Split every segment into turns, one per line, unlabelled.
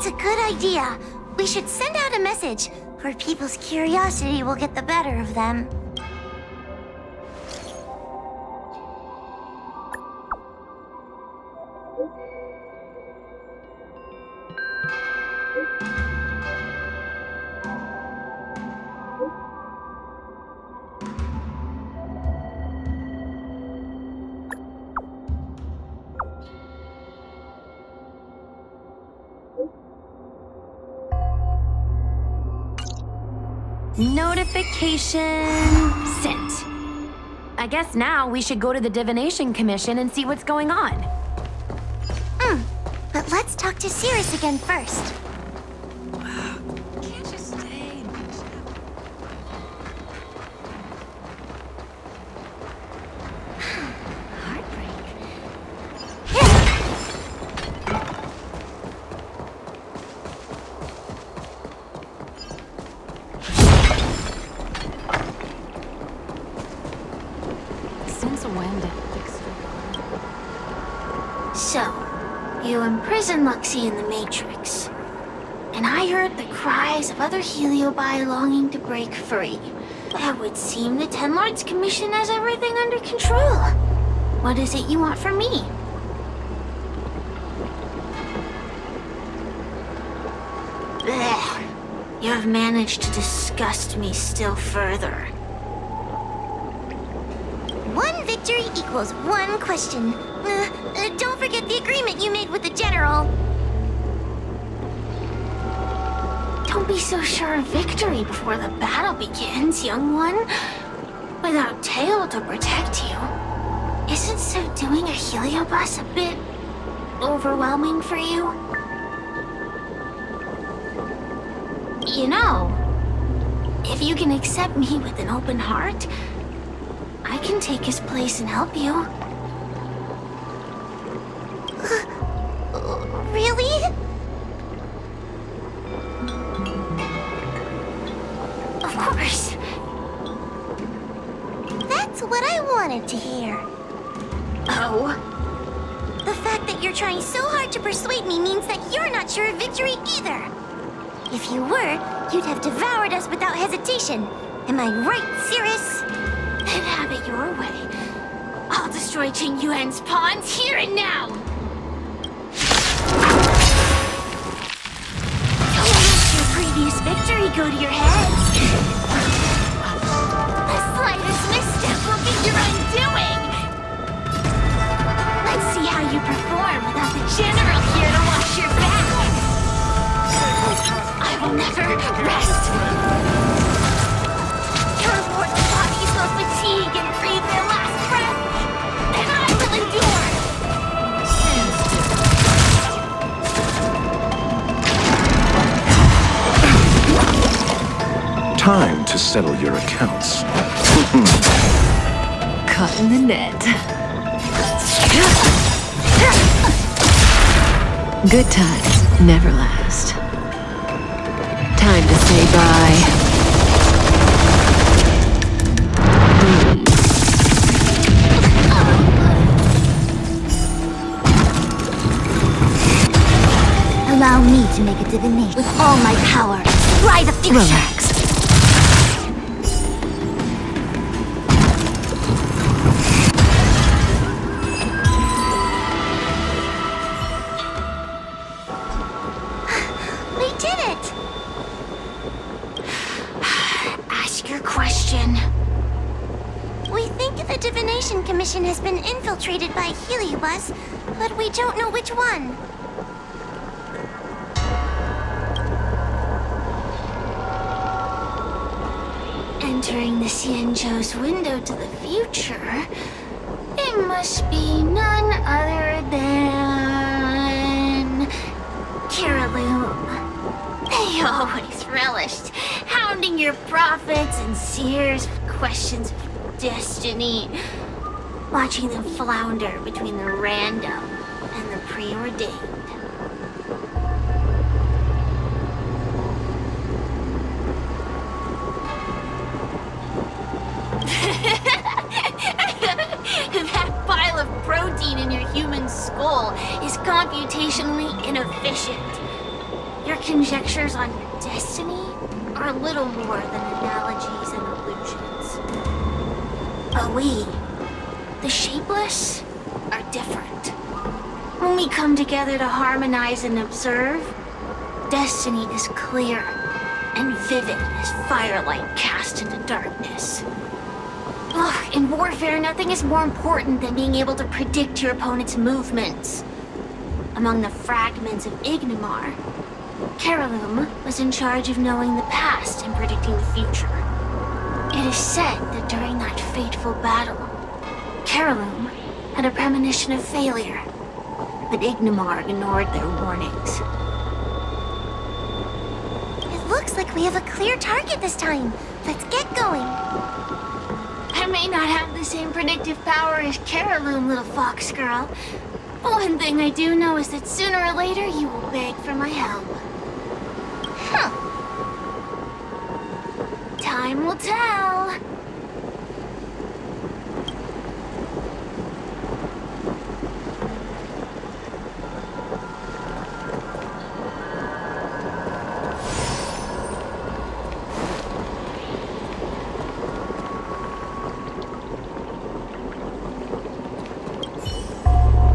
That's a good idea. We should send out a message, or people's curiosity will get the better of them.
Notification sent. I guess now we should go to the Divination Commission and see what's going on.
But let's talk to Cirrus again first.
Can't you stay?
Heartbreak.
Since when did
So, you imprisoned Luxie in the Matrix. And I heard the cries of other Heliobi longing to break free. It would seem the Ten Lords Commission has everything under control. What is it you want from me? Blech. You have managed to disgust me still further. One victory equals one question. Don't forget the agreement you made with the General. Don't be so sure of victory before the battle begins, young one. Without Tail to protect you, isn't so doing a Heliobus a bit overwhelming for you? You know, if you can accept me with an open heart, I can take his place and help you. Really? Of course. That's what I wanted to hear. Oh? The fact that you're trying so hard to persuade me means that you're not sure of victory either. If you were, you'd have devoured us without hesitation. Am I right, Cirrus? Then have it your way. I'll destroy Qing Yuan's pawns here and now! Don't let your previous victory go to your heads. The slightest misstep will be your undoing! Let's see how you perform without the General here to watch your back! I will never rest! Transport the bodies of fatigue and breathe their last breath, and I will endure!
Time to settle your accounts.
caught in the net? Good times never last. Time to say bye.
Allow me to make a divination with all my power. Fly the future!
Relax.
We did it! Ask your question. We think the Divination Commission has been infiltrated by Heliobus, but we don't know which one. Entering the Xianzhou's window to the future, it must be none other than Kiraloom. They always relished hounding your prophets and seers with questions of destiny, watching them flounder between the random and the preordained. That pile of protein in your human skull is computationally inefficient. Your conjectures on your destiny are little more than analogies and illusions. But we, the Shapeless, are different. When we come together to harmonize and observe, destiny is clear and vivid as firelight cast into darkness. Ugh, in warfare, nothing is more important than being able to predict your opponent's movements. Among the fragments of Ignimar, Carolum was in charge of knowing the past and predicting the future. It is said that during that fateful battle, Carolum had a premonition of failure, but Ignimar ignored their warnings.
It looks like we have a clear target this time. Let's get going.
I may not have the same predictive power as Carolum, little fox girl. But one thing I do know is that sooner or later you will beg for my help.
Huh.
Time will tell.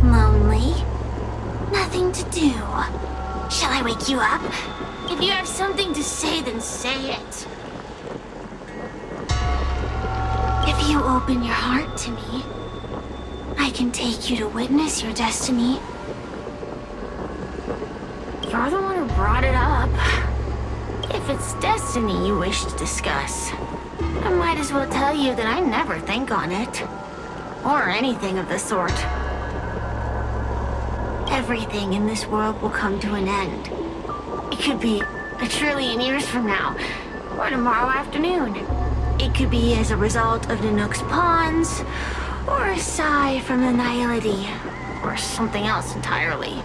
Lonely? Nothing to do. Shall I wake you up?
If you have something to say, then say it. If you open your heart to me, I can take you to witness your destiny. You're the one who brought it up. If it's destiny you wish to discuss, I might as well tell you that I never think on it. Or anything of the sort. Everything in this world will come to an end. It could be a trillion years from now, or tomorrow afternoon. It could be as a result of Nanook's pawns, or a sigh from the Nihility, or something else entirely.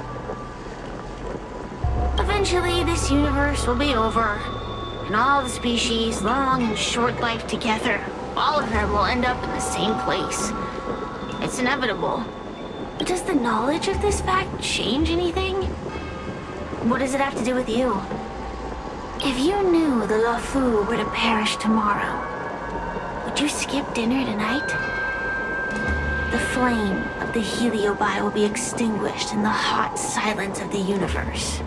Eventually, this universe will be over, and all the species, long and short life together, all of them will end up in the same place. It's inevitable. But does the knowledge of this fact change anything? What does it have to do with you? If you knew the Luofu were to perish tomorrow, would you skip dinner tonight? The flame of the Heliobi will be extinguished in the hot silence of the universe.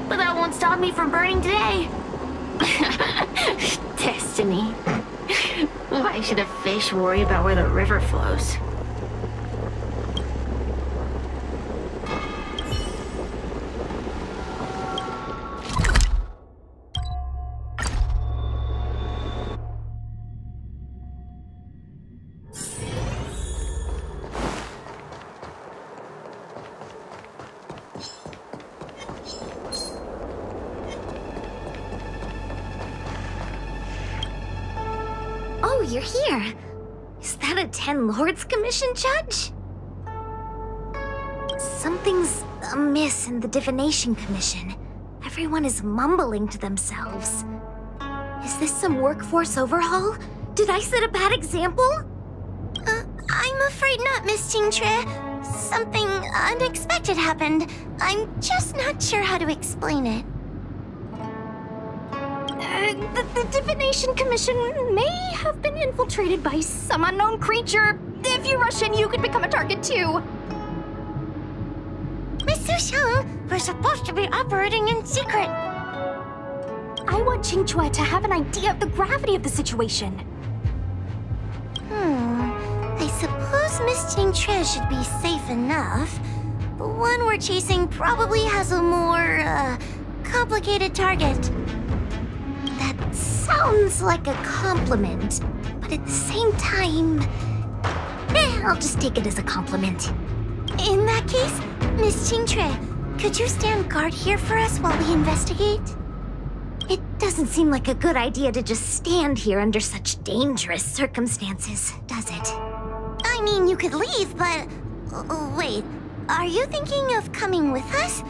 But that won't stop me from burning today. Destiny. Why should a fish worry about where the river flows?
Oh, you're here. Is that a Ten Lords Commission judge? Something's amiss in the Divination Commission. Everyone is mumbling to themselves. Is this some workforce overhaul? Did I set a bad example?
I'm afraid not, Miss Qingtre. Something unexpected happened. I'm just not sure how to explain it.
The Divination Commission may have been infiltrated by some unknown creature. If you rush in, you could become a target too.
Miss Sushang, we're supposed to be operating in secret.
I want Qingque to have an idea of the gravity of the situation.
I suppose Miss Qingtre should be safe enough. The one we're chasing probably has a more, complicated target.
That sounds like a compliment, but at the same time... I'll just take it as a compliment.
In that case, Miss Qingtre, could you stand guard here for us while we investigate?
It doesn't seem like a good idea to just stand here under such dangerous circumstances, does it?
I mean, you could leave, but... wait, are you thinking of coming with us?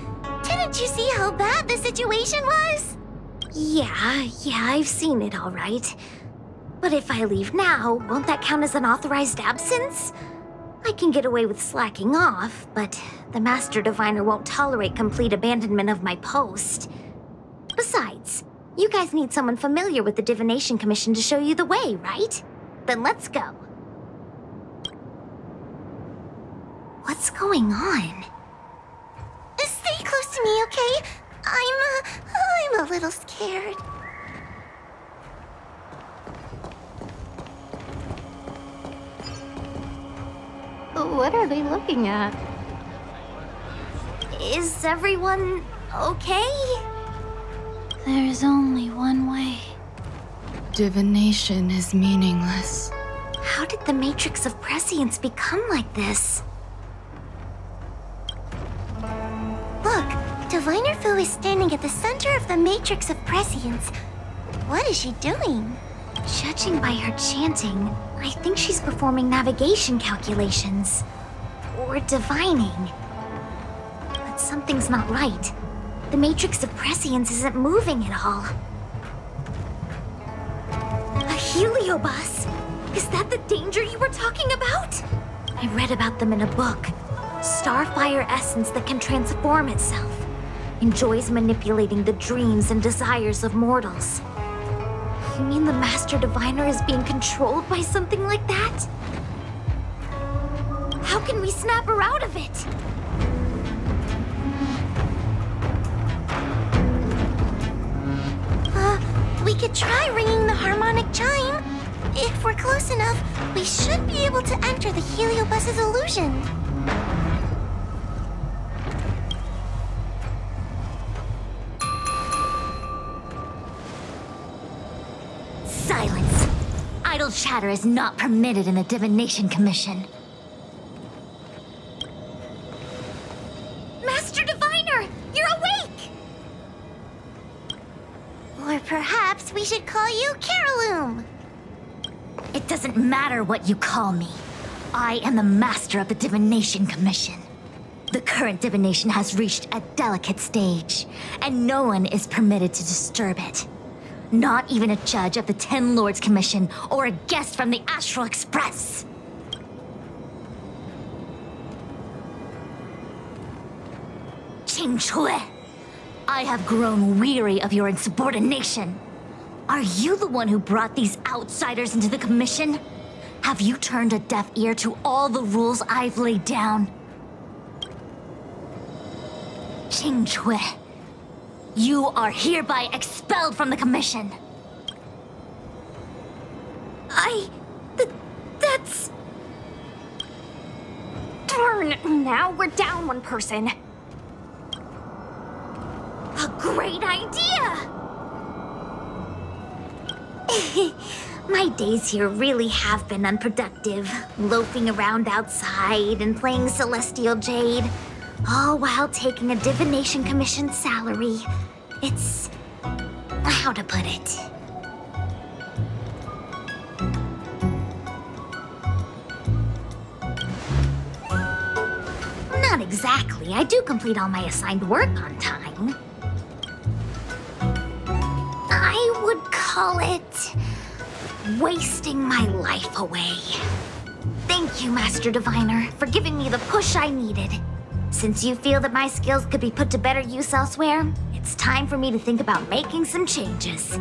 Didn't you see how bad the situation was?
Yeah, I've seen it all right. But if I leave now, won't that count as an authorized absence? I can get away with slacking off, but the Master Diviner won't tolerate complete abandonment of my post. Besides, you guys need someone familiar with the Divination Commission to show you the way, right? Then let's go. What's going on?
Stay close to me, okay? I'm a little scared.
What are they looking at?
Is everyone okay?
There's only one way.
Divination is meaningless.
How did the Matrix of Prescience become like this?
Look, Diviner Fu is standing at the center of the Matrix of Prescience. What is she doing?
Judging by her chanting, I think she's performing navigation calculations. Or divining. But something's not right. The Matrix of Prescience isn't moving at all. A heliobus? Is that the danger you were talking about? I read about them in a book. Starfire essence that can transform itself. Enjoys manipulating the dreams and desires of mortals. You mean the Master Diviner is being controlled by something like that? How can we snap her out of it?
We could try ringing the harmonic chime. If we're close enough, we should be able to enter the heliobus's illusion.
Silence! Idle chatter is not permitted in the Divination Commission. Master Diviner! You're awake!
Or perhaps we should call you Caraloom.
It doesn't matter what you call me. I am the master of the Divination Commission. The current divination has reached a delicate stage, and no one is permitted to disturb it. Not even a judge of the Ten Lords Commission or a guest from the Astral Express. Qing Chui, I have grown weary of your insubordination. Are you the one who brought these outsiders into the Commission? Have you turned a deaf ear to all the rules I've laid down? Qing Chui, you are hereby expelled from the Commission. That's...
Darn, now we're down one person.
a great idea! My days here really have been unproductive. Loafing around outside and playing Celestial Jade. All while taking a Divination Commission salary. It's... how to put it? Not exactly. I do complete all my assigned work on time. I would call it... wasting my life away. Thank you, Master Diviner, for giving me the push I needed. Since you feel that my skills could be put to better use elsewhere, it's time for me to think about making some changes.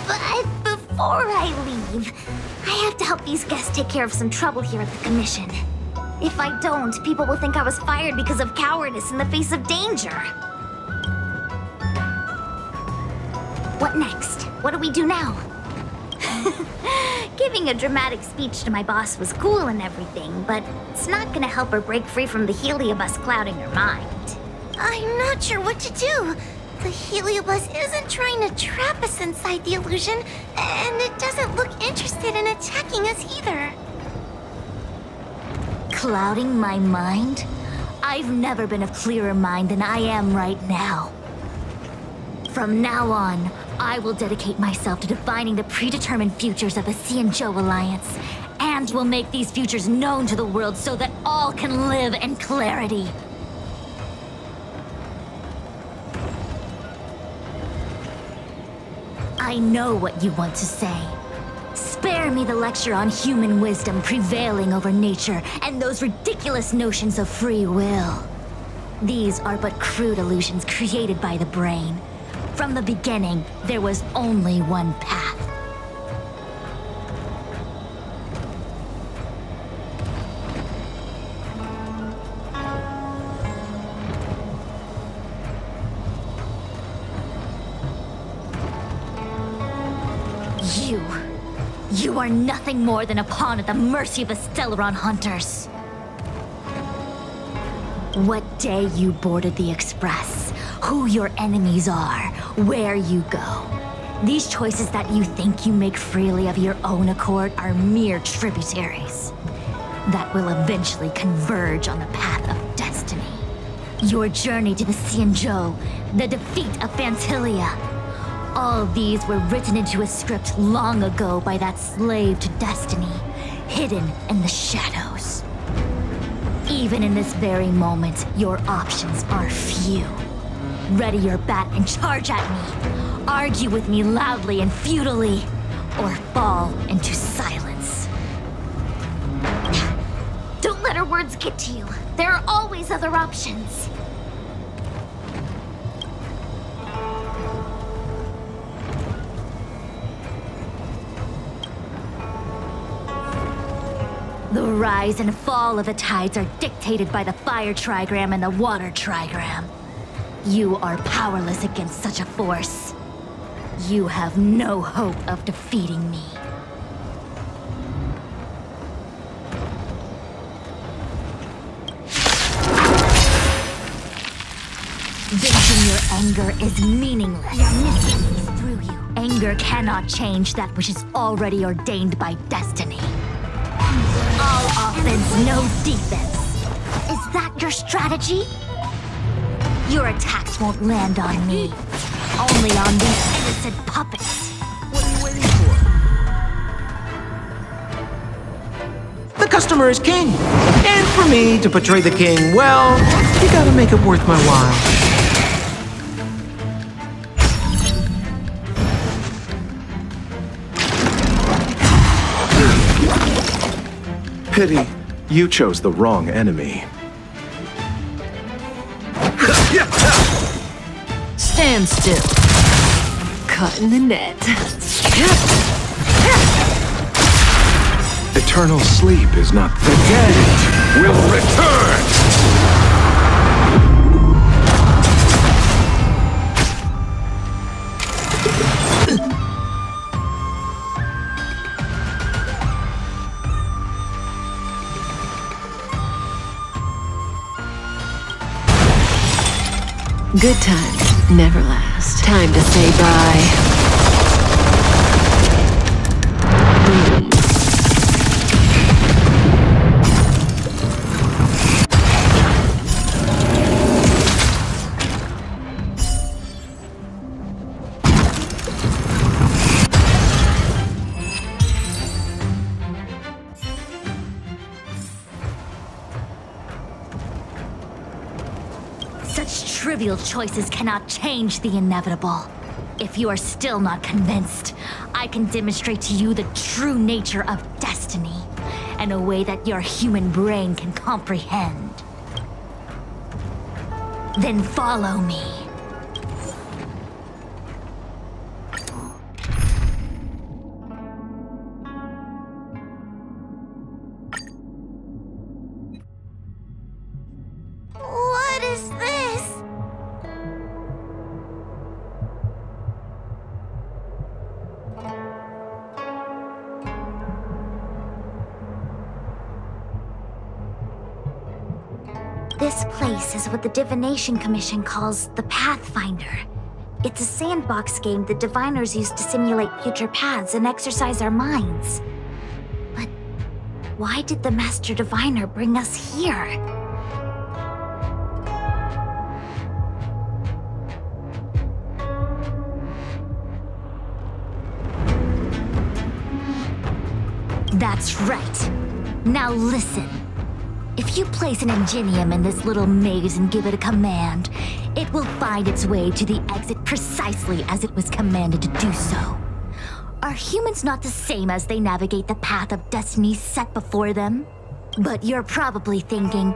But before I leave, I have to help these guests take care of some trouble here at the Commission. If I don't, people will think I was fired because of cowardice in the face of danger. What next? What do we do now? Giving a dramatic speech to my boss was cool and everything, but it's not gonna help her break free from the heliobus clouding her mind.
I'm not sure what to do. The heliobus isn't trying to trap us inside the illusion, and it doesn't look interested in attacking us either.
Clouding my mind? I've never been of clearer mind than I am right now. From now on, I will dedicate myself to defining the predetermined futures of the Xianzhou Alliance, and will make these futures known to the world so that all can live in clarity. I know what you want to say. Spare me the lecture on human wisdom prevailing over nature and those ridiculous notions of free will. These are but crude illusions created by the brain. From the beginning, there was only one path. You are nothing more than a pawn at the mercy of the Stellaron hunters. What day you boarded the Express, who your enemies are, where you go. These choices that you think you make freely of your own accord are mere tributaries that will eventually converge on the path of destiny. Your journey to the Xianzhou, the defeat of Phantylia. All these were written into a script long ago by that slave to destiny, hidden in the shadows. Even in this very moment, your options are few. Ready your bat and charge at me. Argue with me loudly and futilely, or fall into silence. Don't let her words get to you. There are always other options. The rise and fall of the tides are dictated by the fire trigram and the water trigram. You are powerless against such a force. You have no hope of defeating me. Venting your anger is meaningless. Your mission is through you. Anger cannot change that which is already ordained by destiny. All offense, no defense. Is that your strategy? Your attacks won't land on me. Only on these innocent puppets.
What are you waiting for? The customer is king. And for me to portray the king, well, you gotta make it worth my while.
Pity, you chose the wrong enemy.
Stand still. Caught in the net.
Eternal sleep is not the dead will return!
Good times never last. Time to say bye.
Such trivial choices cannot change the inevitable. If you are still not convinced, I can demonstrate to you the true nature of destiny in a way that your human brain can comprehend. Then follow me.
What is this?
This place is what the Divination Commission calls the Pathfinder. It's a sandbox game that diviners use to simulate future paths and exercise our minds. But why did the Master Diviner bring us here? That's right. Now listen. If you place an Ingenium in this little maze and give it a command, it will find its way to the exit precisely as it was commanded to do so. Are humans not the same as they navigate the path of destiny set before them? But you're probably thinking,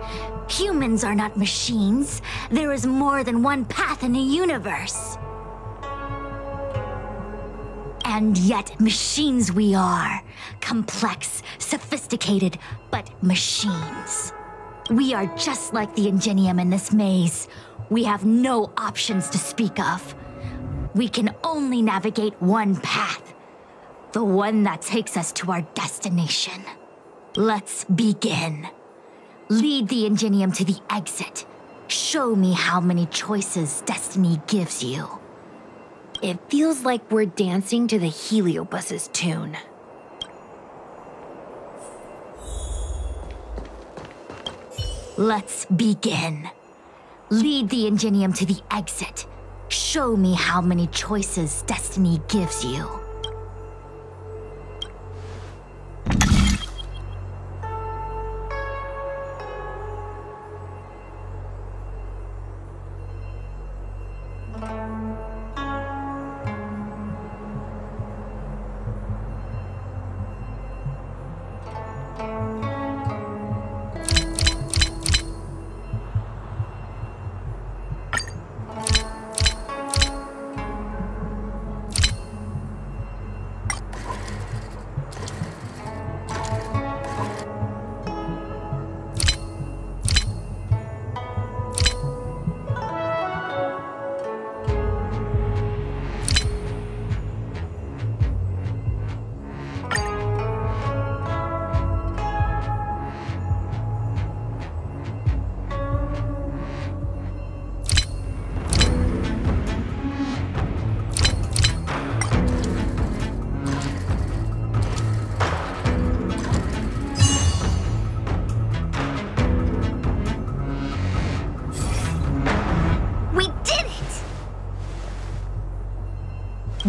humans are not machines. There is more than one path in the universe. And yet, machines we are. Complex, sophisticated, but machines. We are just like the Ingenium in this maze. We have no options to speak of. We can only navigate one path. The one that takes us to our destination. Let's begin. Lead the Ingenium to the exit. Show me how many choices destiny gives you.
It feels like we're dancing to the Heliobus's tune.
Let's begin. Lead the Ingenium to the exit. Show me how many choices destiny gives you.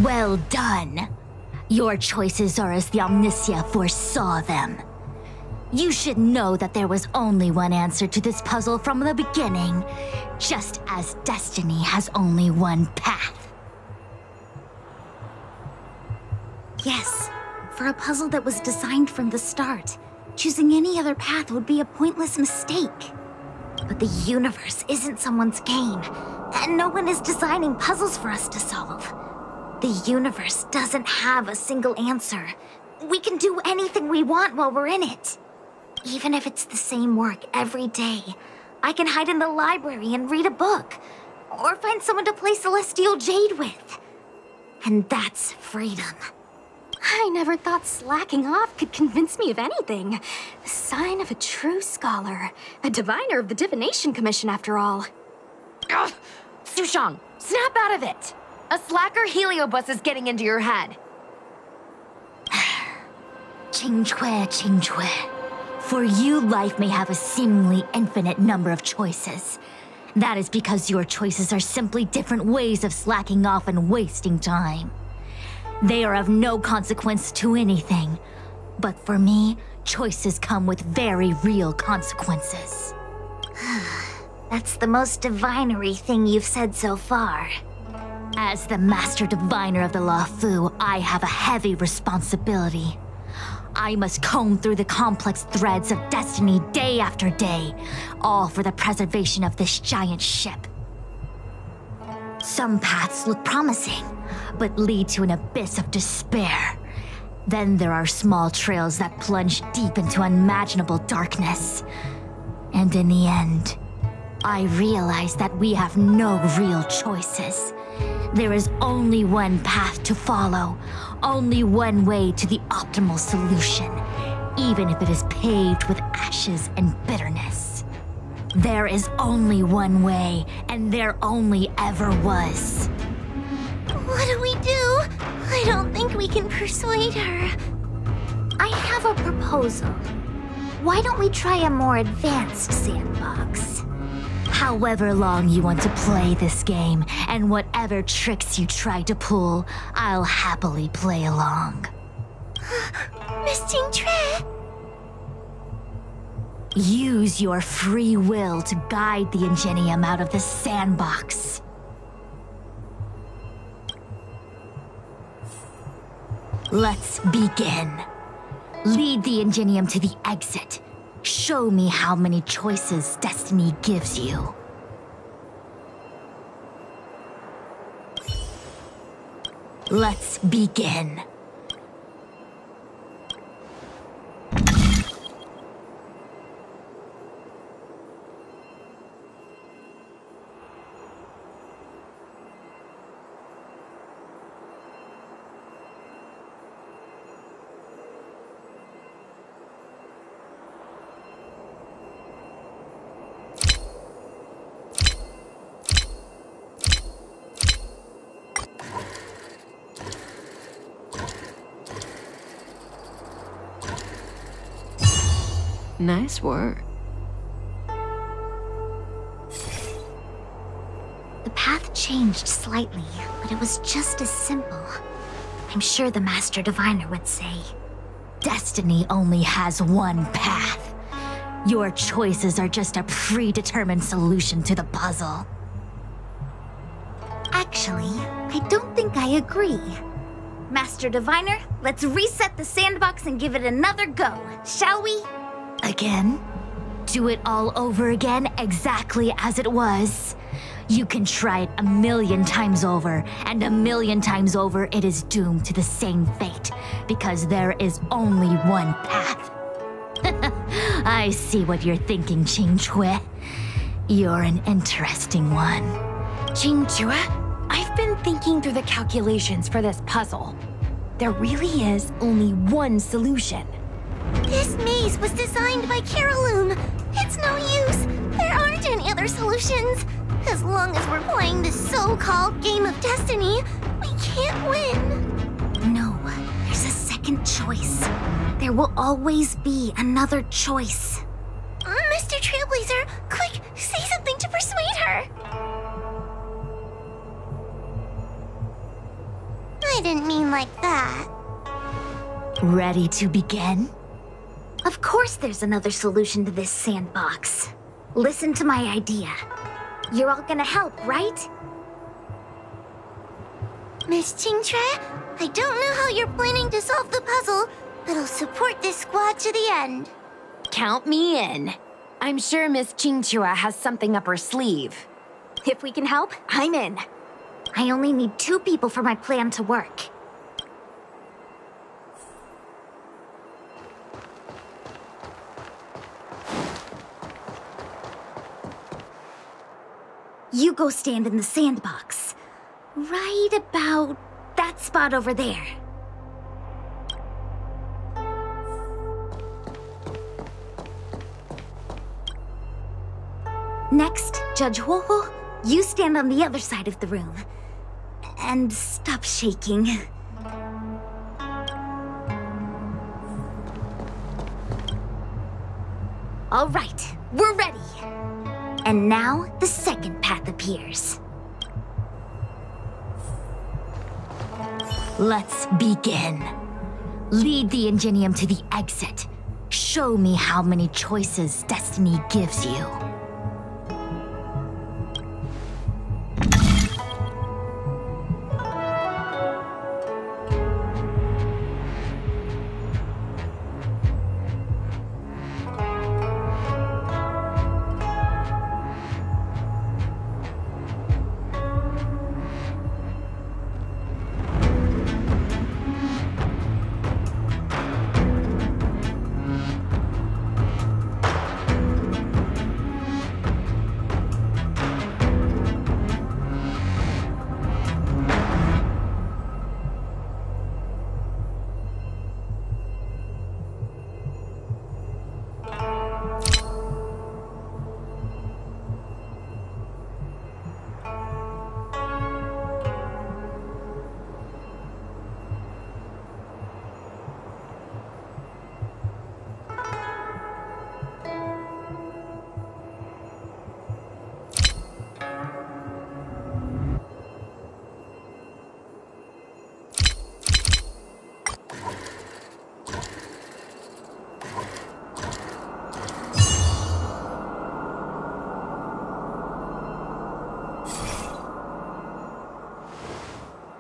Well done. Your choices are as the Omnicia foresaw them. You should know that there was only one answer to this puzzle from the beginning, just as destiny has only one path.
Yes, for a puzzle that was designed from the start, choosing any other path would be a pointless mistake. But the universe isn't someone's game, and no one is designing puzzles for us to solve. The universe doesn't have a single answer. We can do anything we want while we're in it. Even if it's the same work every day, I can hide in the library and read a book, or find someone to play Celestial Jade with. And that's freedom.
I never thought slacking off could convince me of anything. The sign of a true scholar. A diviner of the Divination Commission, after all.
Ugh! Sushang, snap out of it! A slacker Heliobus is getting into your head.
Qingque. For you, life may have a seemingly infinite number of choices. That is because your choices are simply different ways of slacking off and wasting time. They are of no consequence to anything. But for me, choices come with very real consequences.
That's the most divinery thing you've said so far.
As the Master Diviner of the Luofu, I have a heavy responsibility. I must comb through the complex threads of destiny day after day, all for the preservation of this giant ship. Some paths look promising, but lead to an abyss of despair. Then there are small trails that plunge deep into unimaginable darkness. And in the end, I realize that we have no real choices. There is only one path to follow, only one way to the optimal solution, even if it is paved with ashes and bitterness. There is only one way, and there only ever was.
What do we do? I don't think we can persuade her. I have a proposal. Why don't we try a more advanced sandbox?
However long you want to play this game, and whatever tricks you try to pull, I'll happily play along.
Miss Qingque!
Use your free will to guide the Ingenium out of the sandbox. Let's begin. Lead the Ingenium to the exit. Show me how many choices destiny gives you. Let's begin.
Nice work.
The path changed slightly, but it was just as simple. I'm sure the Master Diviner would say, destiny only has one path. Your choices are just a predetermined solution to the puzzle. Actually, I don't think I agree. Master Diviner, let's reset the sandbox and give it another go, shall we? Again? Do it all over again, exactly as it was. You can try it 1,000,000 times over, and 1,000,000 times over it is doomed to the same fate, because there is only one path. I see what you're thinking, Qingque. You're an interesting one.
Qingque, I've been thinking through the calculations for this puzzle. There really is only one solution.
This maze was designed by Caroloom. It's no use. There aren't any other solutions. As long as we're playing this so-called game of destiny, we can't win.
No, there's a second choice. There will always be another choice.
Mr. Trailblazer, quick, say something to persuade her. I didn't mean like that.
Ready to begin? Of course there's another solution to this sandbox. Listen to my idea. You're all gonna help, right?
Miss Qingque, I don't know how you're planning to solve the puzzle, but I'll support this squad to the end.
Count me in. I'm sure Miss Qingque has something up her sleeve.
If we can help, I'm in.
I only need 2 people for my plan to work. You go stand in the sandbox. Right about that spot over there. Next, Judge Huohuo, you stand on the other side of the room. And stop shaking. All right, we're ready. And now, the second path appears. Let's begin. Lead the Ingenium to the exit. Show me how many choices destiny gives you.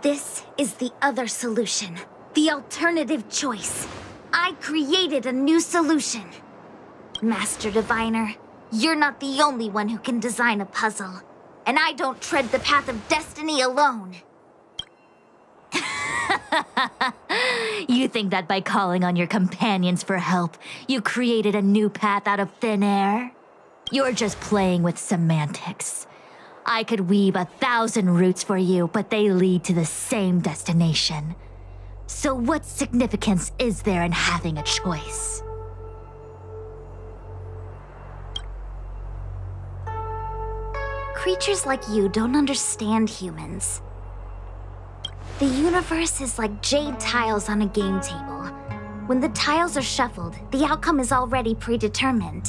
This is the other solution. The alternative choice. I created a new solution. Master Diviner, you're not the only one who can design a puzzle. And I don't tread the path of destiny alone.
You think that by calling on your companions for help, you created a new path out of thin air? You're just playing with semantics. I could weave 1,000 routes for you, but they lead to the same destination. So what significance is there in having a choice?
Creatures like you don't understand humans. The universe is like jade tiles on a game table. When the tiles are shuffled, the outcome is already predetermined.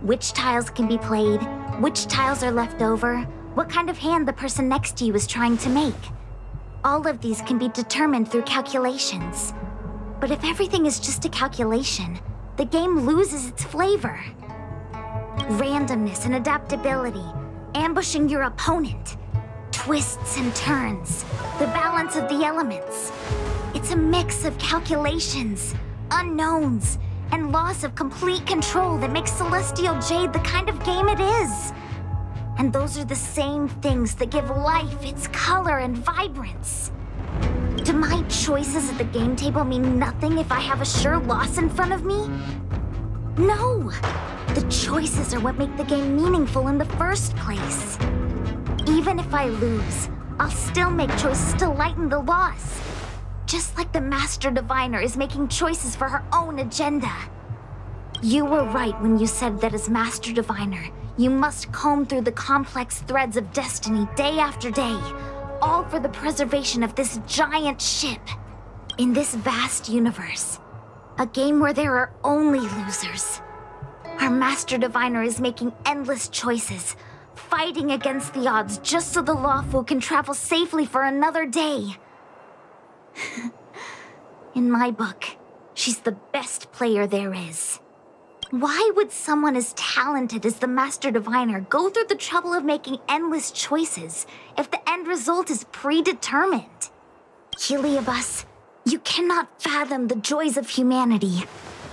Which tiles can be played, which tiles are left over, what kind of hand the person next to you is trying to make. All of these can be determined through calculations. But if everything is just a calculation, the game loses its flavor. Randomness and adaptability, ambushing your opponent, twists and turns, the balance of the elements. It's a mix of calculations, unknowns, and loss of complete control that makes Celestial Jade the kind of game it is. And those are the same things that give life its color and vibrance. Do my choices at the game table mean nothing if I have a sure loss in front of me? No! The choices are what make the game meaningful in the first place. Even if I lose, I'll still make choices to lighten the loss. Just like the Master Diviner is making choices for her own agenda. You were right when you said that as Master Diviner, you must comb through the complex threads of destiny day after day, all for the preservation of this giant ship. In this vast universe, a game where there are only losers, our Master Diviner is making endless choices, fighting against the odds just so the Lawfu can travel safely for another day. In my book, she's the best player there is. Why would someone as talented as the Master Diviner go through the trouble of making endless choices if the end result is predetermined? Heliobus, you cannot fathom the joys of humanity.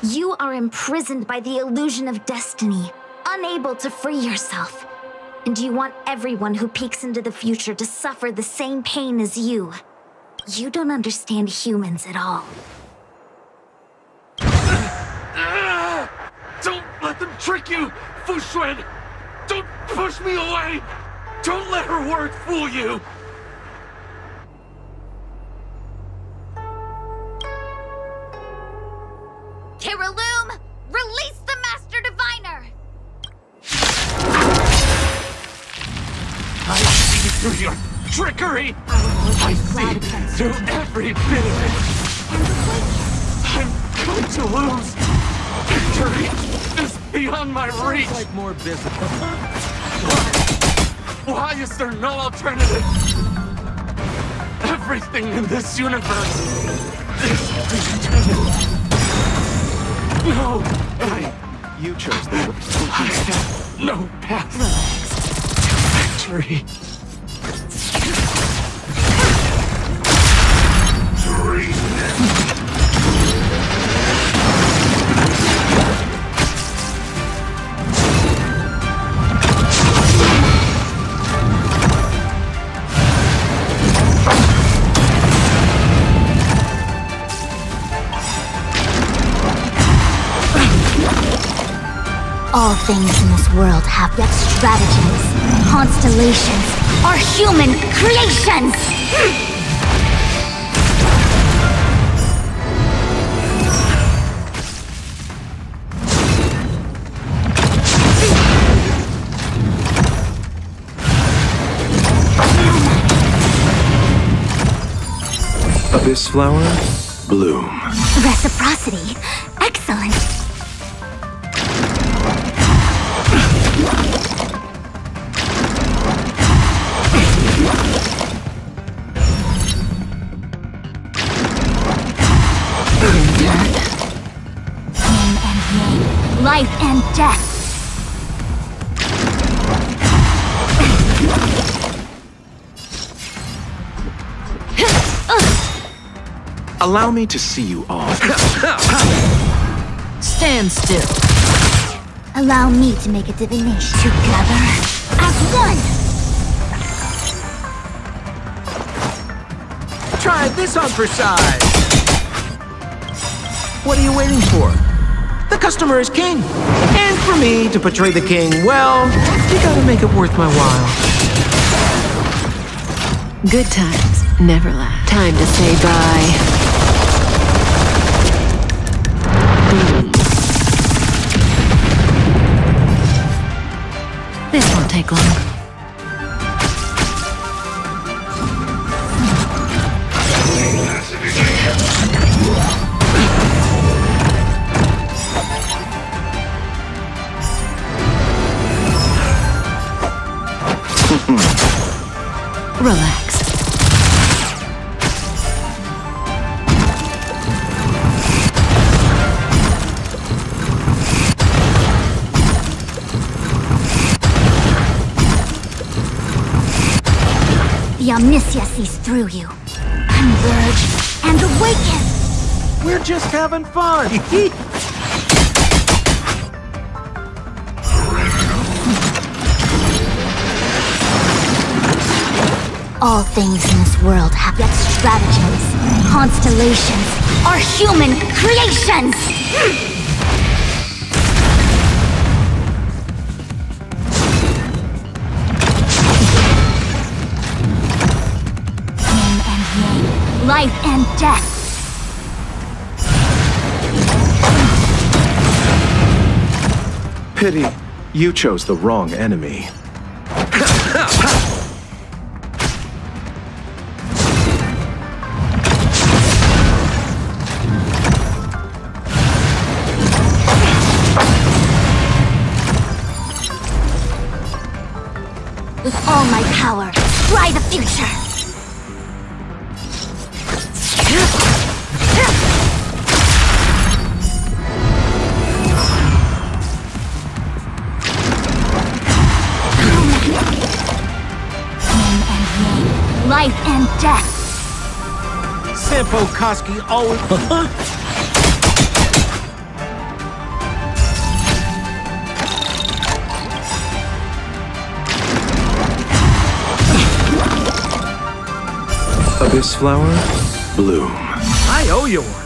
You are imprisoned by the illusion of destiny, unable to free yourself. And you want everyone who peeks into the future to suffer the same pain as you. You don't understand humans at all.
Don't let them trick you, Fu Xuan! Don't push me away! Don't let her words fool you!
Kiriloom, release the Master Diviner!
I see through your trickery! I see through every bit of it! I'm going to lose! Victory is beyond my reach!
Like more visible.
Why is there no alternative? Everything in this universe is predetermined. No,
You chose the...
I have no path to victory.
All things in this world have yet strategies, constellations, or human creations!
Abyss flower, bloom.
Reciprocity. Excellent. Yin and yang, life and death.
Allow me to see you off.
Stand still.
Allow me to make a divination. Together as one!
Try this on for size. What are you waiting for? The customer is king. And for me to portray the king, well, you gotta make it worth my while.
Good times never last. Time to say bye. This won't take long. Relax.
The Omniscia sees through you. Converge and awaken!
We're just having fun.
All things in this world have yet stratagems, constellations, are human creations! Yin and yang, life and death.
Pity, you chose the wrong enemy.
With all my power, try the future! Yin and yang, life and death.
Sampo Koski always...
Abyss flower, bloom.
I owe you one.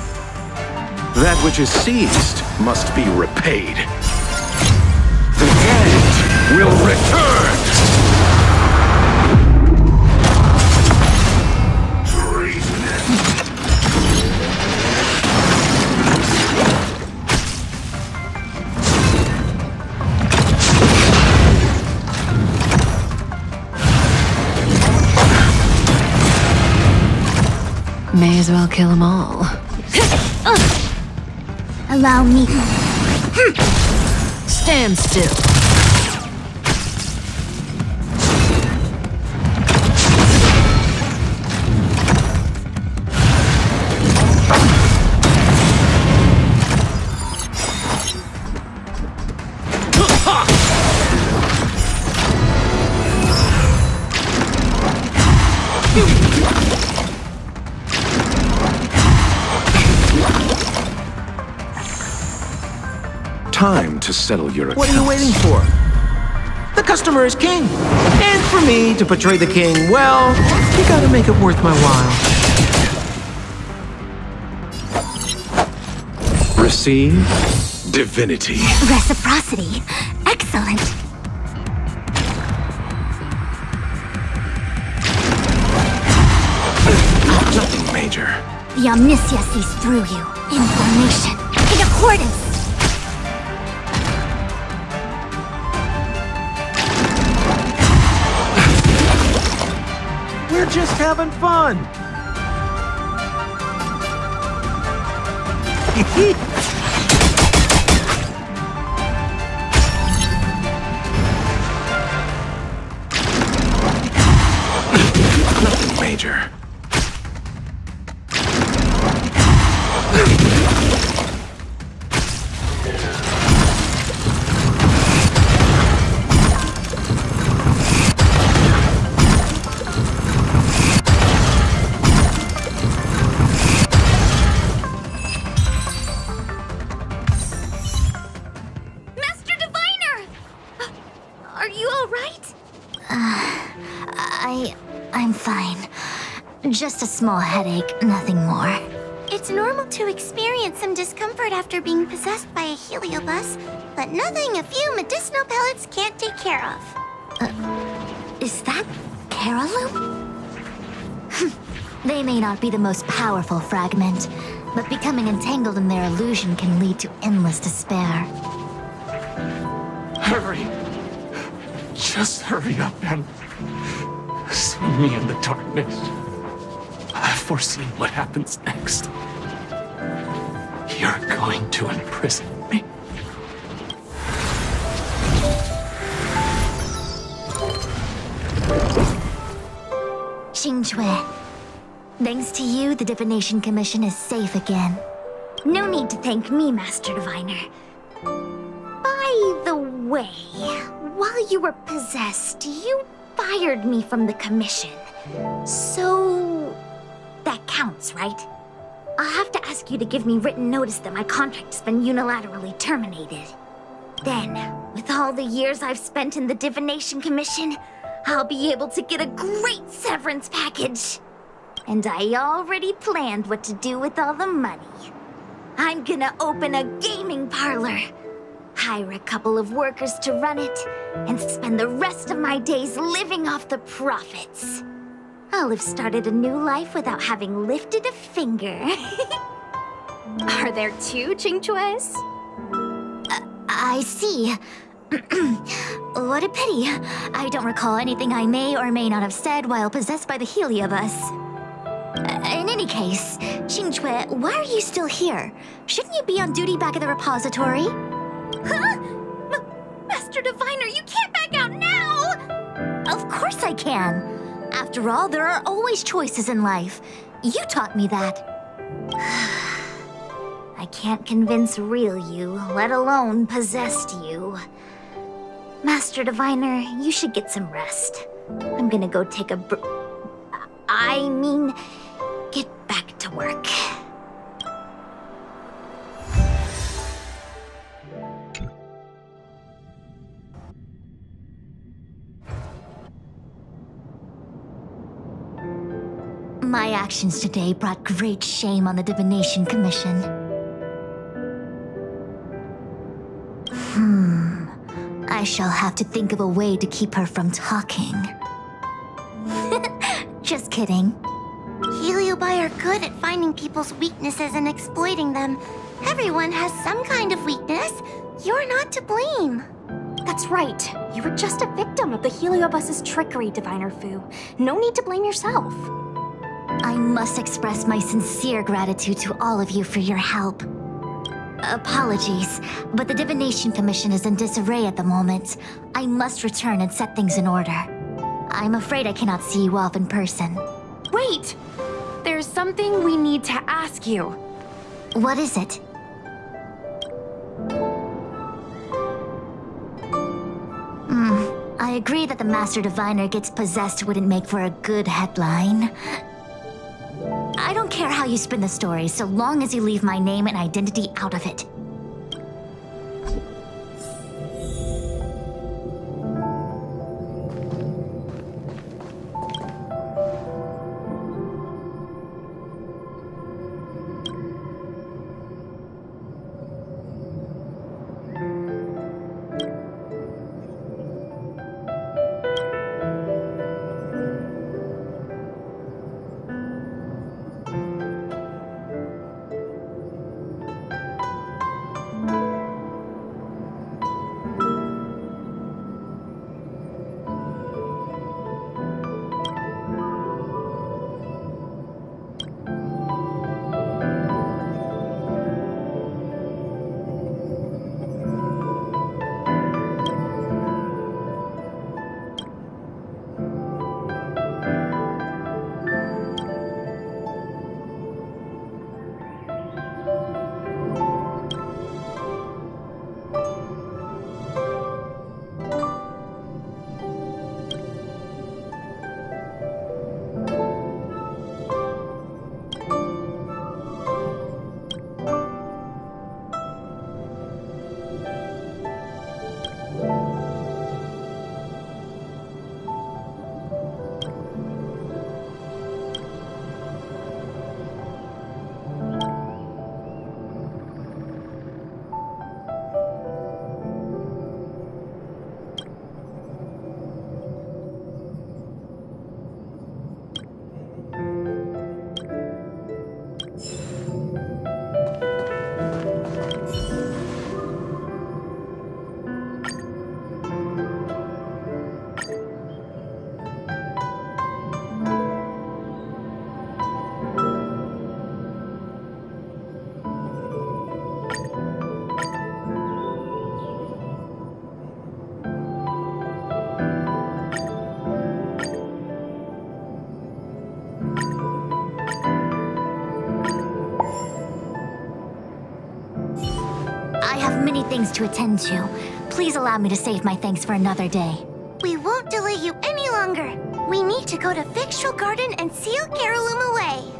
That which is seized must be repaid. The end will return!
May as well kill them all.
Allow me.
Stand still.
Time to settle your accounts.
What are you waiting for? The customer is king. And for me to portray the king, well, you gotta make it worth my while.
Receive divinity.
Reciprocity. Excellent.
Nothing major.
The Omniscia sees through you. Information. In accordance.
We're just having fun.
Nothing major.
I'm fine. Just a small headache, nothing more.
It's normal to experience some discomfort after being possessed by a heliobus, but nothing a few medicinal pellets can't take care of.
Is that Carolum? They may not be the most powerful fragment, but becoming entangled in their illusion can lead to endless despair.
Hurry. Just hurry up and swim me in the darkness. I've foreseen what happens next. You're going to imprison me.
Xingque. Thanks to you, the Divination Commission is safe again. No need to thank me, Master Diviner. By the way, while you were possessed, you fired me from the Commission. So... that counts, right? I'll have to ask you to give me written notice that my contract's been unilaterally terminated. Then, with all the years I've spent in the Divination Commission, I'll be able to get a great severance package. And I already planned what to do with all the money. I'm gonna open a gaming parlor, hire a couple of workers to run it, and spend the rest of my days living off the profits. I'll have started a new life without having lifted a finger.
Are there two Xingques?
I see. What a pity. I don't recall anything I may or may not have said while possessed by the Heliobus. In any case, Xingque, why are you still here? Shouldn't you be on duty back at the repository? Huh? Master Diviner, you can't back out now! Of course I can. After all, there are always choices in life. You taught me that. I can't convince real you, let alone possessed you. Master Diviner, you should get some rest. I'm gonna go take a get back to work. My actions today brought great shame on the Divination Commission. I shall have to think of a way to keep her from talking. Just kidding.
Heliobi are good at finding people's weaknesses and exploiting them. Everyone has some kind of weakness. You're not to blame.
That's right. You were just a victim of the Heliobus's trickery, Diviner Fu. No need to blame yourself.
I must express my sincere gratitude to all of you for your help. Apologies, but the Divination Commission is in disarray at the moment. I must return and set things in order. I'm afraid I cannot see you off in person.
Wait! There's something we need to ask you.
What is it? I agree that the Master Diviner gets possessed wouldn't make for a good headline. I don't care how you spin the story, so long as you leave my name and identity out of it.
many things to attend to. Please allow me to save my thanks for another day.
We won't delay you any longer. We need to go to Victual Garden and seal Carolum away.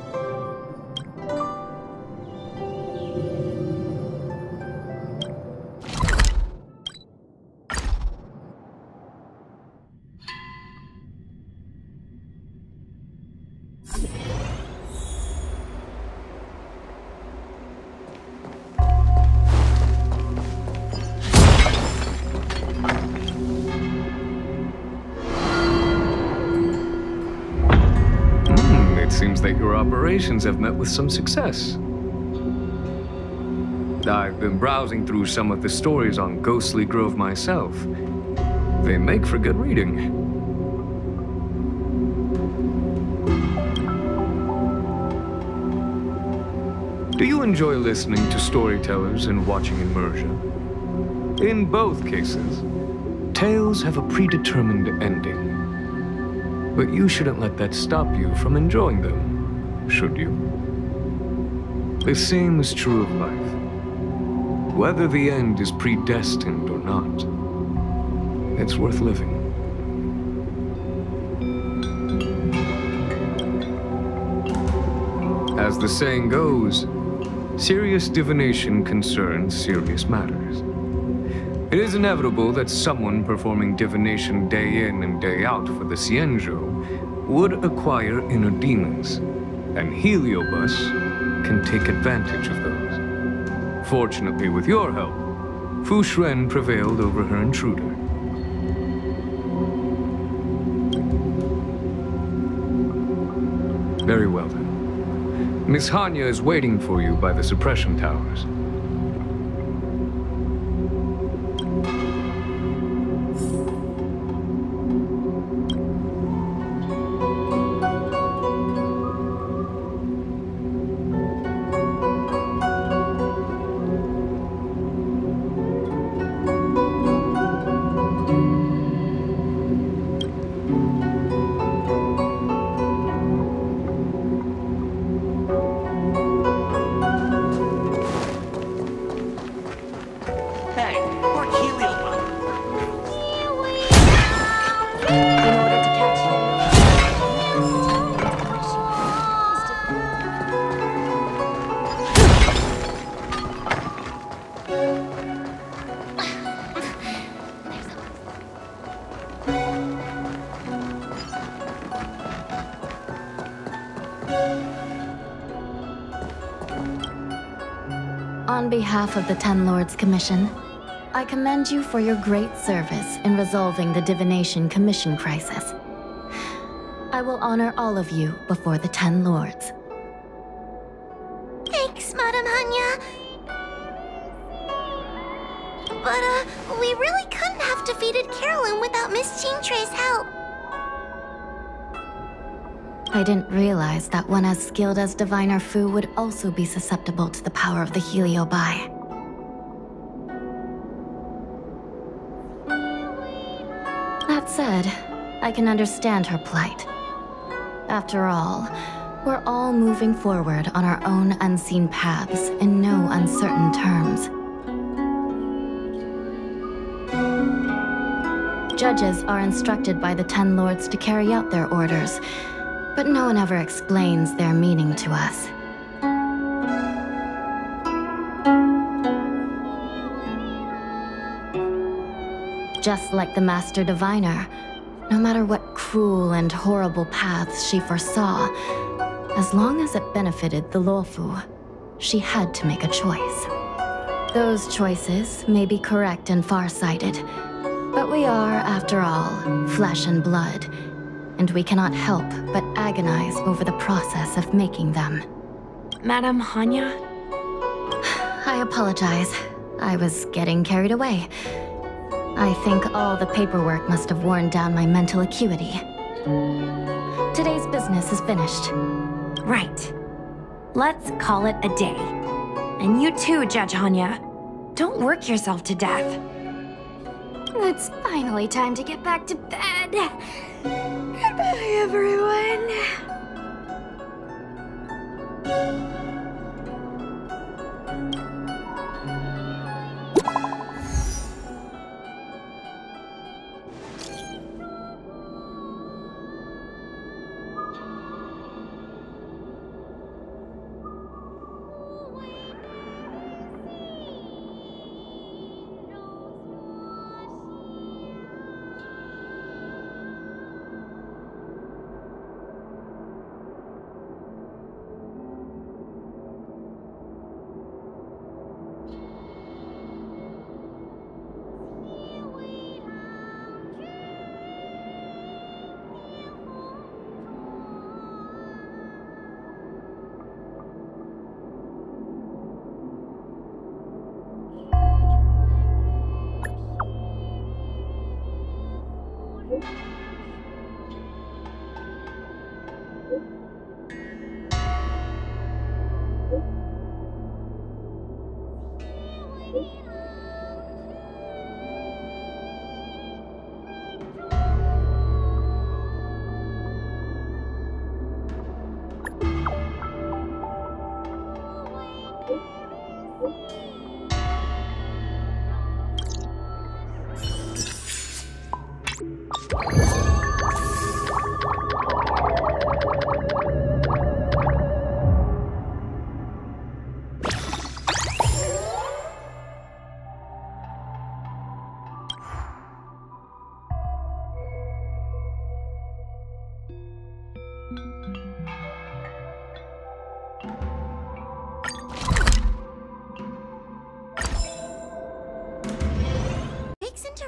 Seems that your operations have met with some success. I've been browsing through some of the stories on Ghostly Grove myself. They make for good reading. Do you enjoy listening to storytellers and watching immersion? In both cases, tales have a predetermined ending. But you shouldn't let that stop you from enjoying them, should you? The same is true of life. Whether the end is predestined or not, it's worth living. As the saying goes, serious divination concerns serious matters. It is inevitable that someone performing divination day in and day out for the Xianzhou would acquire inner demons, and Heliobus can take advantage of those. Fortunately, with your help, Fu Shren prevailed over her intruder. Very well then. Miss Hanya is waiting for you by the suppression towers.
On behalf of the Ten Lords Commission, I commend you for your great service in resolving the Divination Commission crisis. I will honor all of you before the Ten Lords.
Thanks, Madame Hanya. But, we really couldn't have defeated Carolum without Miss Jean-Trey's help.
I didn't realize that one as skilled as Diviner Fu would also be susceptible to the power of the Heliobi. That said, I can understand her plight. After all, we're all moving forward on our own unseen paths in no uncertain terms. Judges are instructed by the Ten Lords to carry out their orders, but no one ever explains their meaning to us. Just like the Master Diviner, no matter what cruel and horrible paths she foresaw, as long as it benefited the Luofu, she had to make a choice. Those choices may be correct and far-sighted, but we are, after all, flesh and blood, and we cannot help but agonize over the process of making them.
Madame Hanya?
I apologize. I was getting carried away. I think all the paperwork must have worn down my mental acuity. Today's business is finished.
Right. Let's call it a day. And you too, Judge Hanya. Don't work yourself to death. It's finally time to get back to bed. Goodbye, everyone.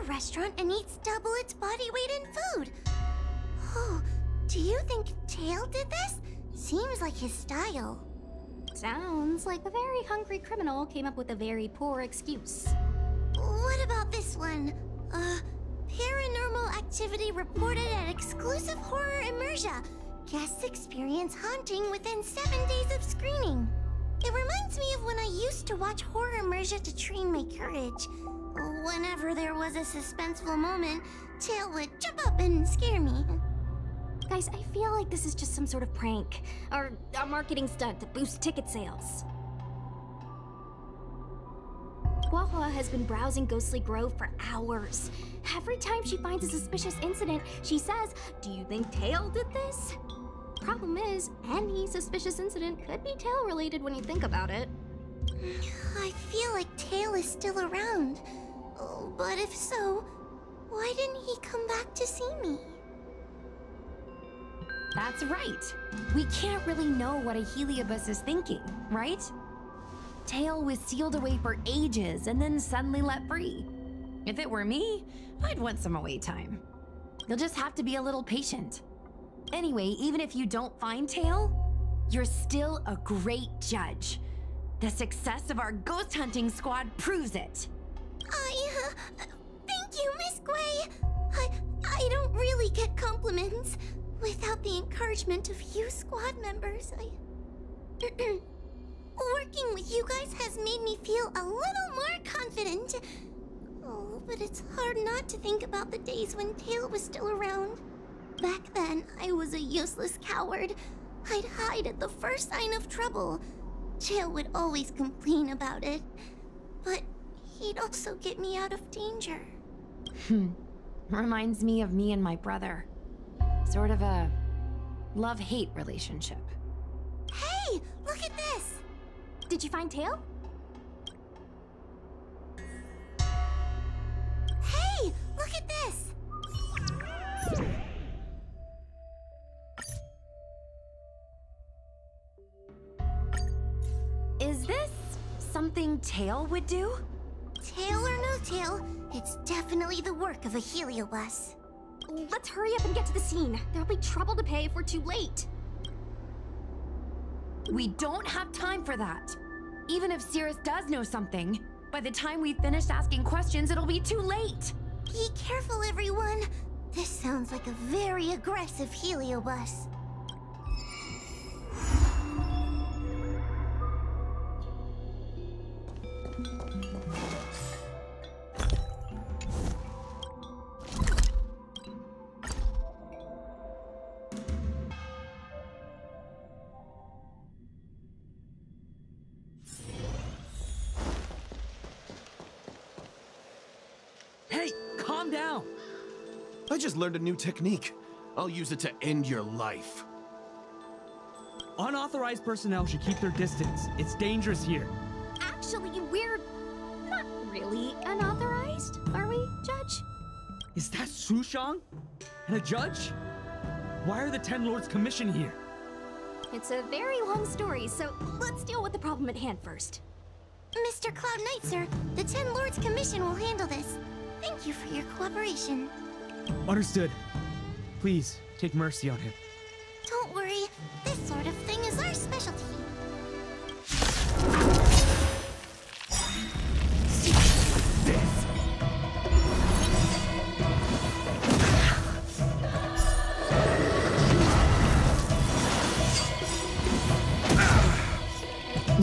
Restaurant and eats double its body weight in food. Oh, do you think Tail did this? Seems like his style.
Sounds like a very hungry criminal came up with a very poor excuse.
What about this one? Paranormal activity reported at exclusive horror immersion. Guests experience haunting within 7 days of screening. It reminds me of when I used to watch horror immersion to train my courage. Whenever there was a suspenseful moment, Tail would jump up and scare me.
Guys, I feel like this is just some sort of prank, or a marketing stunt to boost ticket sales. Guahua has been browsing Ghostly Grove for hours. Every time she finds a suspicious incident, she says, "Do you think Tail did this?" Problem is, any suspicious incident could be Tail-related when you think about it.
I feel like Tail is still around. Oh, but if so, why didn't he come back to see me?
That's right. We can't really know what a Heliobus is thinking, right? Tail was sealed away for ages and then suddenly let free. If it were me, I'd want some away time. You'll just have to be a little patient. Anyway, even if you don't find Tail, you're still a great judge. The success of our ghost hunting squad proves it.
Thank you, Miss Guay. I don't really get compliments. Without the encouragement of you squad members, working with you guys has made me feel a little more confident. Oh, but it's hard not to think about the days when Tail was still around. Back then, I was a useless coward. I'd hide at the first sign of trouble. Tail would always complain about it, but he'd also get me out of danger.
Reminds me of me and my brother. Sort of a love-hate relationship.
Hey, look at this!
Did you find Tail?
Hey, look at this!
Is this something Tail would do?
Tail or no tail, it's definitely the work of a Heliobus.
Let's hurry up and get to the scene. There'll be trouble to pay if we're too late.
We don't have time for that. Even if Cirrus does know something, by the time we finish asking questions, it'll be too late.
Be careful, everyone. This sounds like a very aggressive Heliobus.
Hey, calm down!
I just learned a new technique. I'll use it to end your life.
Unauthorized personnel should keep their distance. It's dangerous here.
Actually, we're not really unauthorized, are we, Judge?
Is that Sushang? And a judge? Why are the Ten Lords Commission here?
It's a very long story, so let's deal with the problem at hand first.
Mr. Cloud Knight, sir, the Ten Lords Commission will handle this. Thank you for your cooperation.
Understood. Please, take mercy on him.
Don't worry, this sort of thing is our specialty.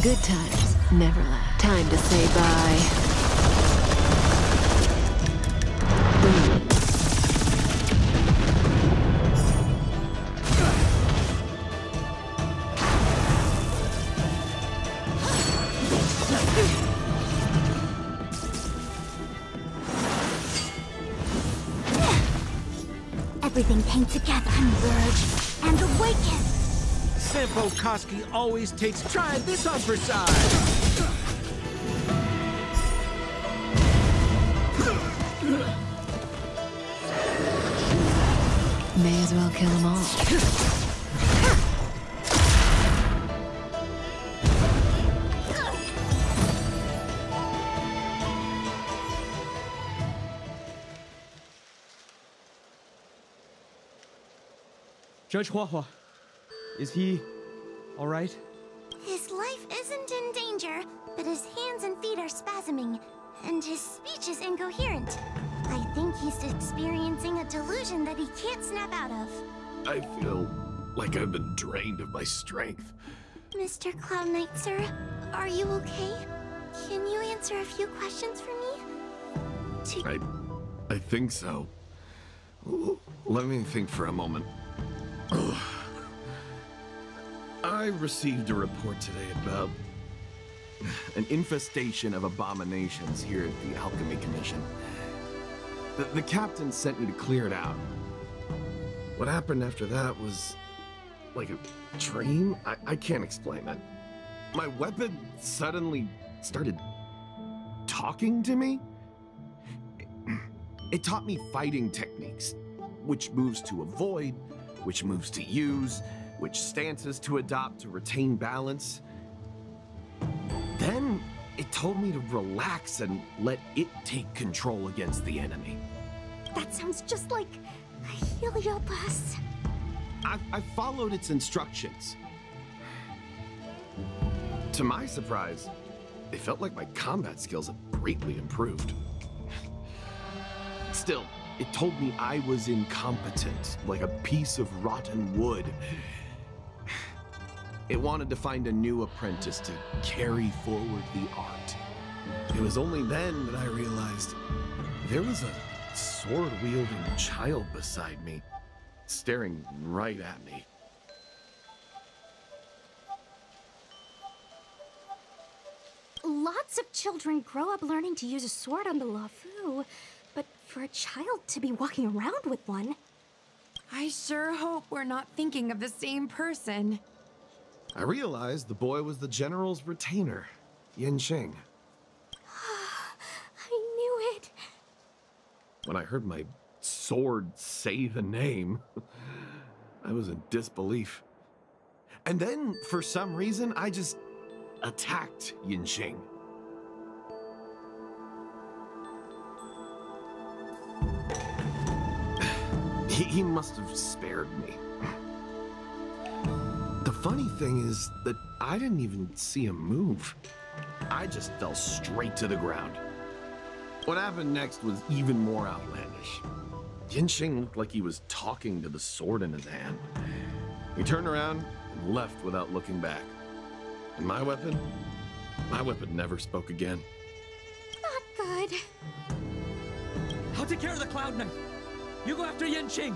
Good times never last. Time to say bye.
Everything came together, converge, and awaken.
Senpo Koski always takes. Try this on for size.
May as well kill them all.
Judge Huahua, is he all right?
His life isn't in danger, but his hands and feet are spasming, and his speech is incoherent. I think he's experiencing a delusion that he can't snap out of.
I feel like I've been drained of my strength.
Mr. Cloud Knight, sir, are you okay? Can you answer a few questions for me?
I think so. Let me think for a moment. I received a report today about an infestation of abominations here at the Alchemy Commission. The captain sent me to clear it out. What happened after that was like a dream? I can't explain it. My weapon suddenly started talking to me. It taught me fighting techniques, which moves to avoid, which moves to use, which stances to adopt to retain balance. Then it told me to relax and let it take control against the enemy.
That sounds just like Heliopus.
I followed its instructions. To my surprise, it felt like my combat skills had greatly improved. Still, it told me I was incompetent, like a piece of rotten wood. It wanted to find a new apprentice to carry forward the art. It was only then that I realized there was a sword-wielding child beside me, staring right at me.
Lots of children grow up learning to use a sword on the Luofu, but for a child to be walking around with one...
I sure hope we're not thinking of the same person.
I realized the boy was the general's retainer, Yanqing.
I knew it.
When I heard my sword say the name, I was in disbelief. And then, for some reason, I just attacked Yanqing. He must have spared me. The funny thing is that I didn't even see him move. I just fell straight to the ground. What happened next was even more outlandish. Yanqing looked like he was talking to the sword in his hand. He turned around and left without looking back. And my weapon never spoke again.
Not good.
I'll take care of the Cloud Knight. You go after Yanqing.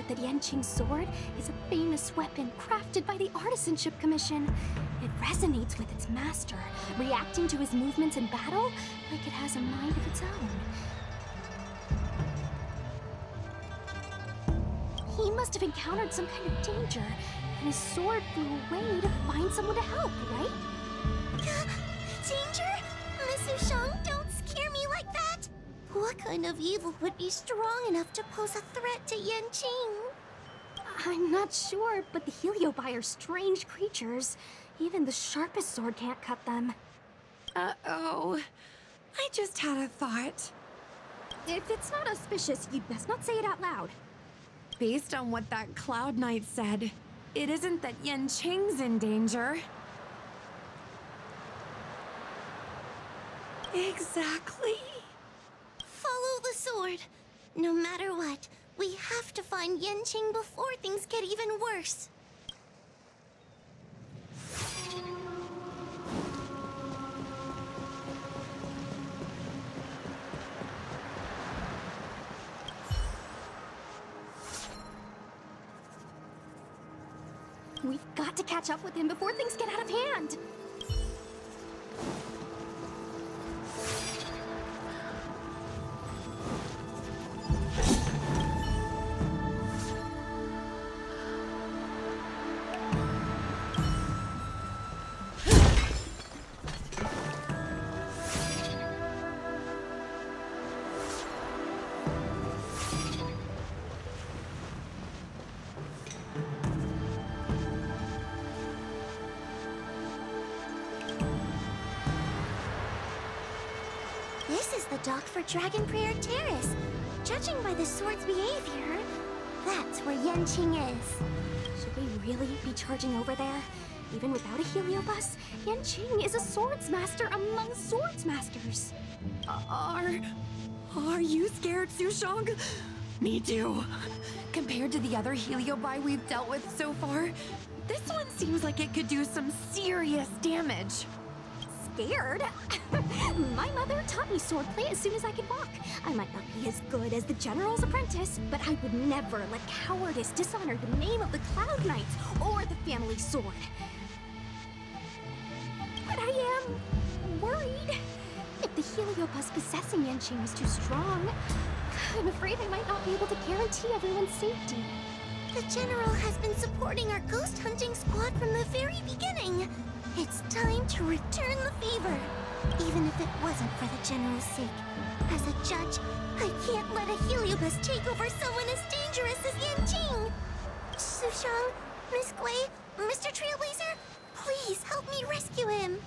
That Yanqing's sword is a famous weapon crafted by the Artisanship Commission. It resonates with its master, reacting to his movements in battle like it has a mind of its own. He must have encountered some kind of danger, and his sword flew away to find someone to help, right?
Danger? Miss Sushang, don't scare me like that! What What kind of evil would be strong enough to pose a threat to Yanqing?
I'm not sure, but the Heliobi are strange creatures. Even the sharpest sword can't cut them.
Uh-oh. I just had a thought.
If it's not auspicious, you'd best not say it out loud.
Based on what that Cloud Knight said, it isn't that Yanqing's in danger. Exactly.
Follow the sword. No matter what, we have to find Yanqing before things get even worse.
We've got to catch up with him before things get out of hand.
This is the dock for Dragon Prayer Terrace. Judging by the sword's behavior, that's where Yanqing is.
Should we really be charging over there? Even without a Heliobus, Yanqing is a swordsmaster among swordsmasters.
Are you scared, Sushang? Me too. Compared to the other Heliobi we've dealt with so far, this one seems like it could do some serious damage.
Scared? My mother taught me swordplay as soon as I could walk. I might not be as good as the General's apprentice, but I would never let cowardice dishonor the name of the Cloud Knights or the family sword. But I am worried. If the Heliopus possessing Yanqing was too strong, I'm afraid I might not be able to guarantee everyone's safety.
The General has been supporting our ghost hunting squad from the very beginning. It's time to return the favor, even if it wasn't for the General's sake. As a judge, I can't let a Heliobus take over someone as dangerous as Yanqing. Sushang, Miss Gui, Mr. Trailblazer, please help me rescue him.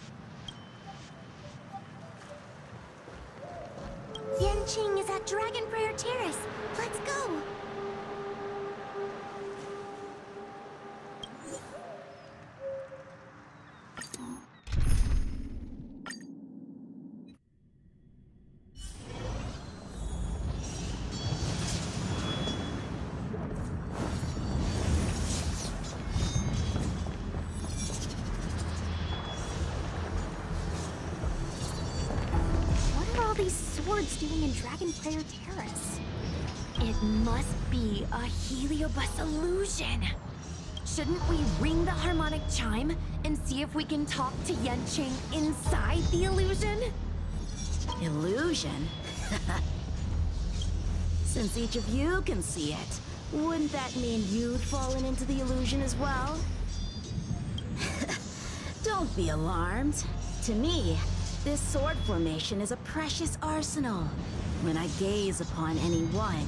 Yanqing is at Dragon Prayer Terrace. Let's go.
Doing in Dragon Prayer Terrace?
It must be a Heliobus illusion. Shouldn't we ring the harmonic chime and see if we can talk to Yanqing inside the illusion?
Illusion? Since each of you can see it, wouldn't that mean you've fallen into the illusion as well? Don't be alarmed. To me, this sword formation is a precious arsenal. When I gaze upon any one,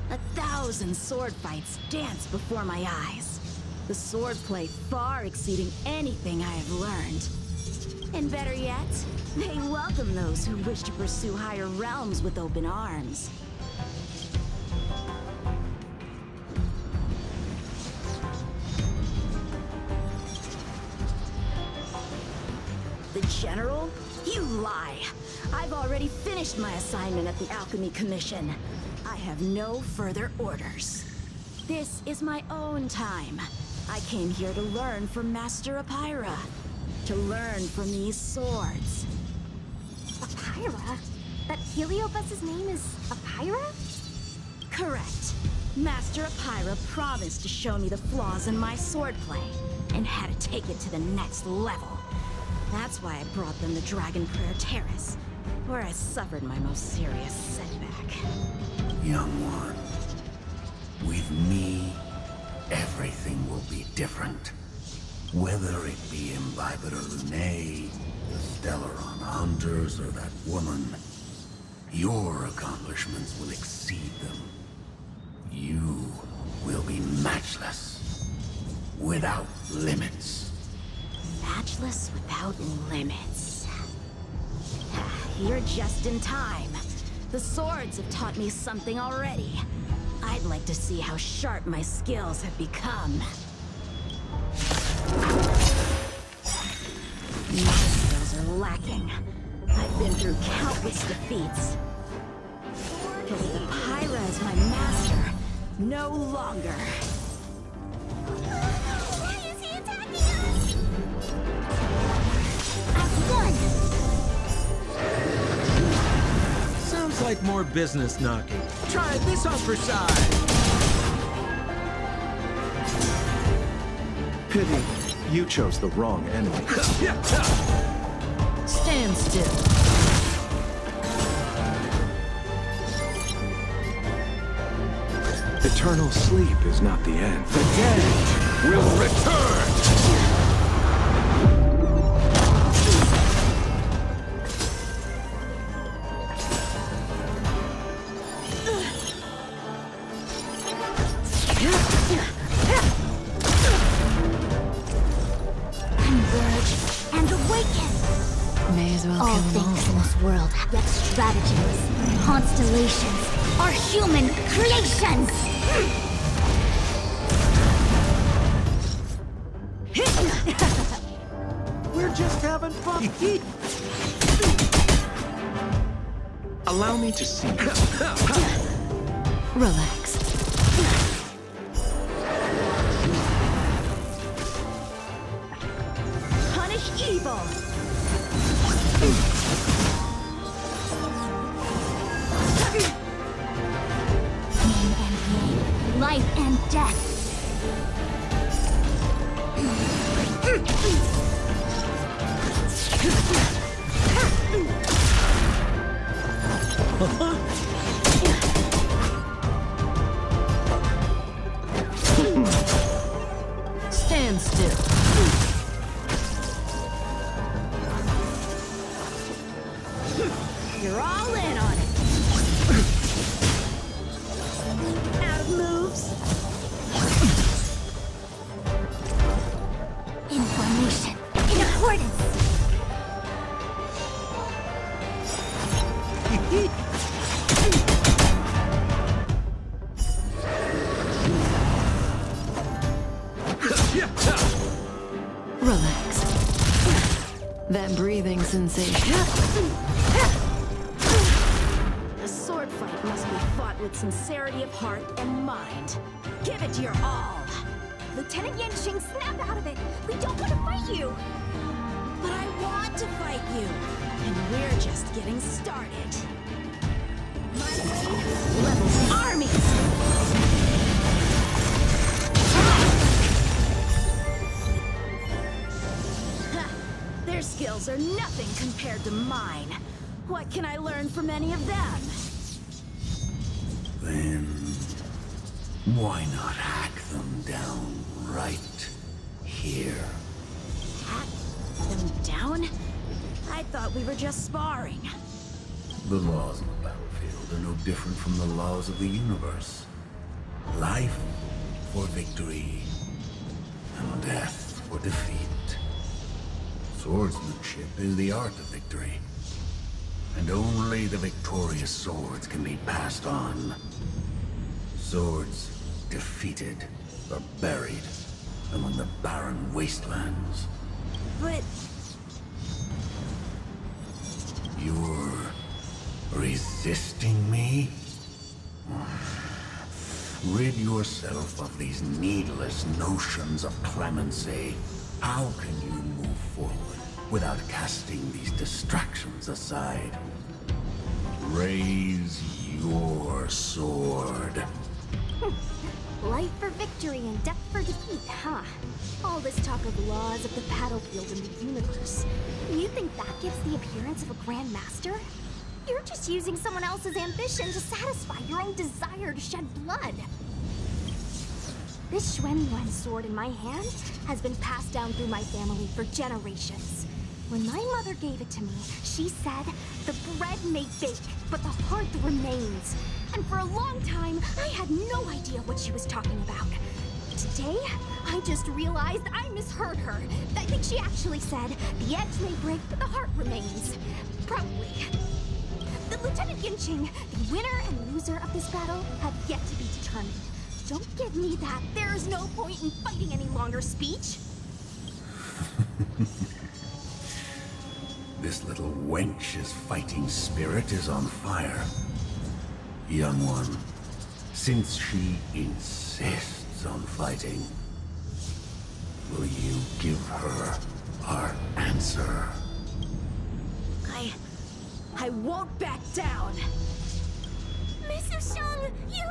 1,000 sword fights dance before my eyes. The swordplay far exceeding anything I have learned. And better yet, they welcome those who wish to pursue higher realms with open arms. The General? You lie! I've already finished my assignment at the Alchemy Commission. I have no further orders. This is my own time. I came here to learn from Master Apira. To learn from these swords.
Apira? That Heliobus's name is Apira?
Correct. Master Apira promised to show me the flaws in my swordplay, and how to take it to the next level. That's why I brought them to Dragon Prayer Terrace, where I suffered my most serious setback.
Young one, with me, everything will be different. Whether it be Imbibitor Lunae, the Stellaron Hunters, or that woman, Your accomplishments will exceed them. You will be matchless, without limits.
Matchless without limits. You're just in time. The swords have taught me something already. I'd like to see how sharp my skills have become. My skills are lacking. I've been through countless defeats. But with Pyra as my master, no longer.
Why is he attacking us? I've won!
Sounds like more business knocking. Try this on for size.
Pity, you chose the wrong enemy.
Stand still.
Eternal sleep is not the end. The dead will return!
Converge and awaken!
May as well
All
kill them
things
all.
in this world, yet stratagems, constellations, are human creations!
We're just having fun.
Allow me to see.
Relax.
Punish evil!
Yin and yang, life and death.
Stand still.
You're all in on it. Out of moves.
Information in accordance.
Relax. That breathing sensation.
A sword fight must be fought with sincerity of heart and mind. Give it your all.
Lieutenant Yanqing, snap out of it! We don't want to fight you!
But I want to fight you, and we're just getting started. My blade levels armies! Ha! Their skills are nothing compared to mine. What can I learn from any of them?
Then, why not hack them down right here?
Hack them down? I thought we were just sparring.
The laws of the battlefield are no different from the laws of the universe. Life for victory, and death for defeat. Swordsmanship is the art of victory, and only the victorious swords can be passed on. Swords defeated are buried among the barren wastelands.
But
You're resisting me? Rid yourself of these needless notions of clemency. How can you move forward without casting these distractions aside? Raise your sword.
Life for victory and death for defeat, huh? All this talk of laws of the battlefield and the universe. You think that gives the appearance of a Grand Master? You're just using someone else's ambition to satisfy your own desire to shed blood. This Xuan Yuan sword in my hand has been passed down through my family for generations. When my mother gave it to me, she said, the bread may bake, but the heart remains. And for a long time, I had no idea what she was talking about. Today, I just realized I misheard her. I think she actually said, the edge may break, but the heart remains. Probably. The Lieutenant Yinqing, the winner and loser of this battle, have yet to be determined. Don't give me that there's no point in fighting any longer speech.
This little wench's fighting spirit is on fire. Young one, since she insists on fighting, will you give her our answer?
I won't back down!
Miss Sushang, you...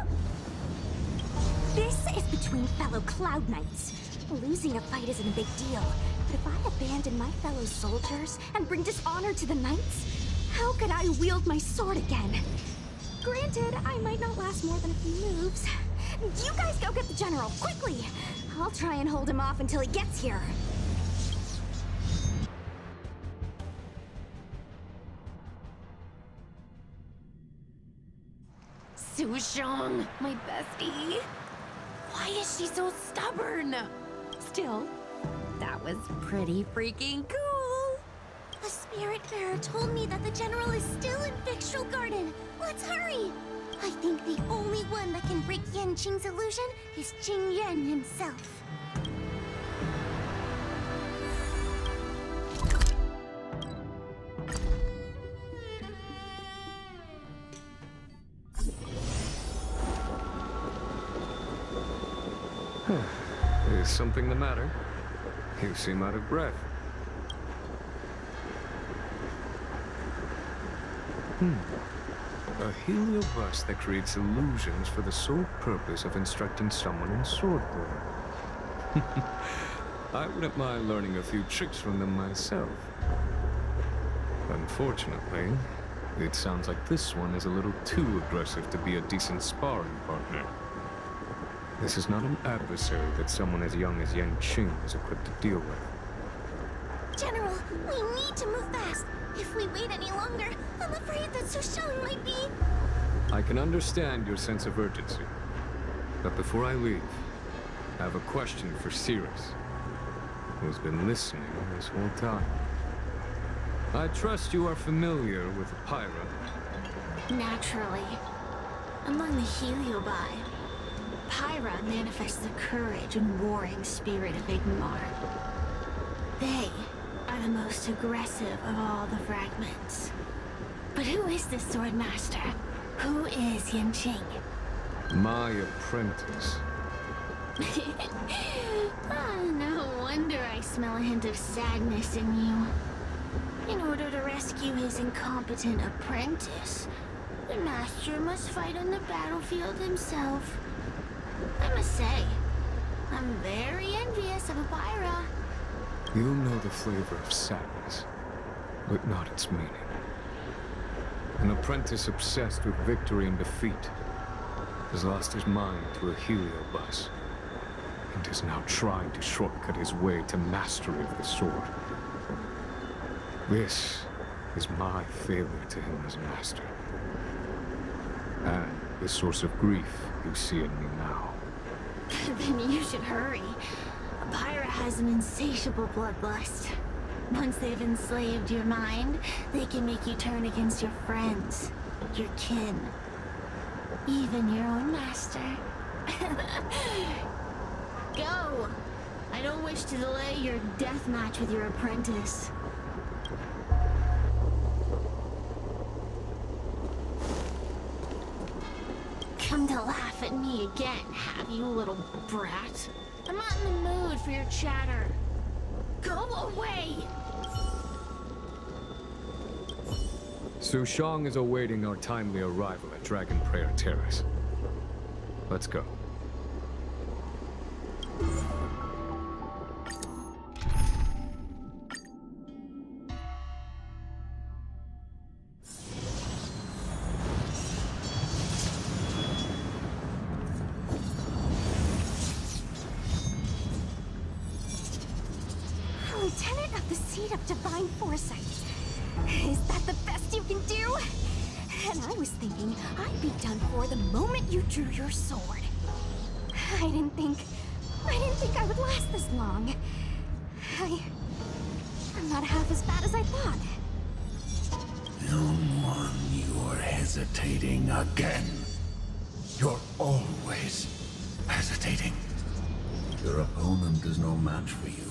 This is between fellow Cloud Knights. Losing a fight isn't a big deal, but if I abandon my fellow soldiers and bring dishonor to the Knights, how could I wield my sword again? Granted, I might not last more than a few moves. You guys go get the General, quickly! I'll try and hold him off until he gets here.
Sushang, my bestie. Why is she so stubborn? Still, that was pretty freaking cool.
The Spiritfarer told me that the General is still in Victual Garden. Let's hurry! I think the only one that can break Yanqing's illusion is Qing Yuan himself.
Is something the matter? You seem out of breath. A heliobus that creates illusions for the sole purpose of instructing someone in swordplay. I wouldn't mind learning a few tricks from them myself. Unfortunately, it sounds like this one is a little too aggressive to be a decent sparring partner. This is not an adversary that someone as young as Yanqing is equipped to deal with.
General, we need to move fast. If we wait any longer, I'm afraid that Sushang might be...
I can understand your sense of urgency. But before I leave, I have a question for Cirrus, who's been listening this whole time. I trust you are familiar with Pyra.
Naturally. Among the Heliobi, Pyra manifests the courage and warring spirit of Igmar. They are the most aggressive of all the fragments. But who is this sword master? Who is Yanqing?
My apprentice.
No wonder I smell a hint of sadness in you. In order to rescue his incompetent apprentice, the master must fight on the battlefield himself. I must say, I'm very envious of Pyra.
You know the flavor of sadness, but not its meaning. An apprentice obsessed with victory and defeat has lost his mind to a heliobus, and is now trying to shortcut his way to mastery of the sword. This is my failure to him as a master, and the source of grief you see in me now.
Then you should hurry. Pyra has an insatiable bloodlust. Once they've enslaved your mind, they can make you turn against your friends, your kin, even your own master. Go! I don't wish to delay your death match with your apprentice. Come to laugh at me again, have you, little brat? I'm not in the mood for your chatter. Go away!
Sushang is awaiting our timely arrival at Dragon Prayer Terrace. Let's go.
state of divine foresight. Is that the best you can do? And I was thinking I'd be done for the moment you drew your sword. I didn't think I would last this long. I'm not half as bad as I thought.
Young one, you're hesitating again. You're always hesitating. Your opponent is no match for you.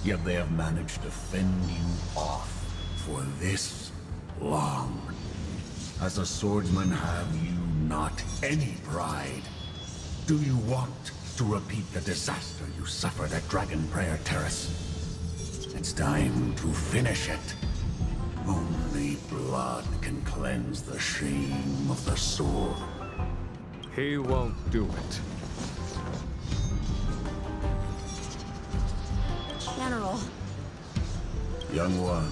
Yet they have managed to fend you off for this long. As a swordsman, have you not any pride? Do you want to repeat the disaster you suffered at Dragonprayer Terrace? It's time to finish it. Only blood can cleanse the shame of the sword.
He won't do it.
General.
Young one,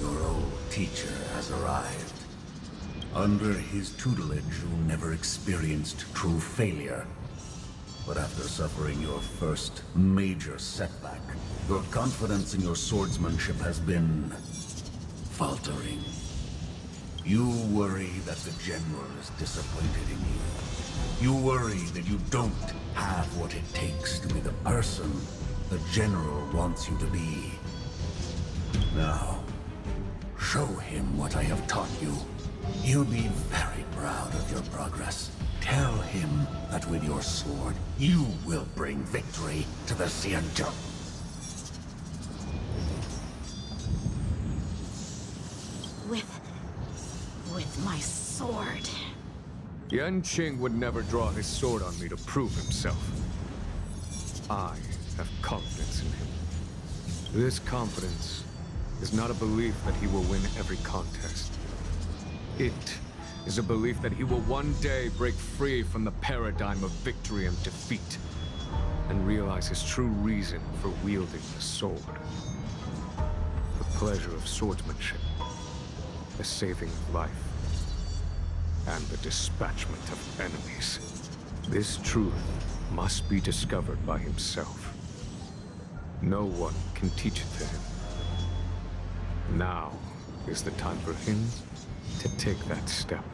your old teacher has arrived. Under his tutelage, you never experienced true failure. But after suffering your first major setback, your confidence in your swordsmanship has been faltering. You worry that the General is disappointed in you. You worry that you don't have what it takes to be the person the General wants you to be. Now, show him what I have taught you. He'll be very proud of your progress. Tell him that with your sword, you will bring victory to the Xianzhou.
With my sword.
Yanqing would never draw his sword on me to prove himself. I have confidence in him. This confidence is not a belief that he will win every contest. It is a belief that he will one day break free from the paradigm of victory and defeat, and realize his true reason for wielding the sword. The pleasure of swordsmanship, the saving of life, and the dispatchment of enemies. This truth must be discovered by himself. No one can teach it to him. Now is the time for him to take that step.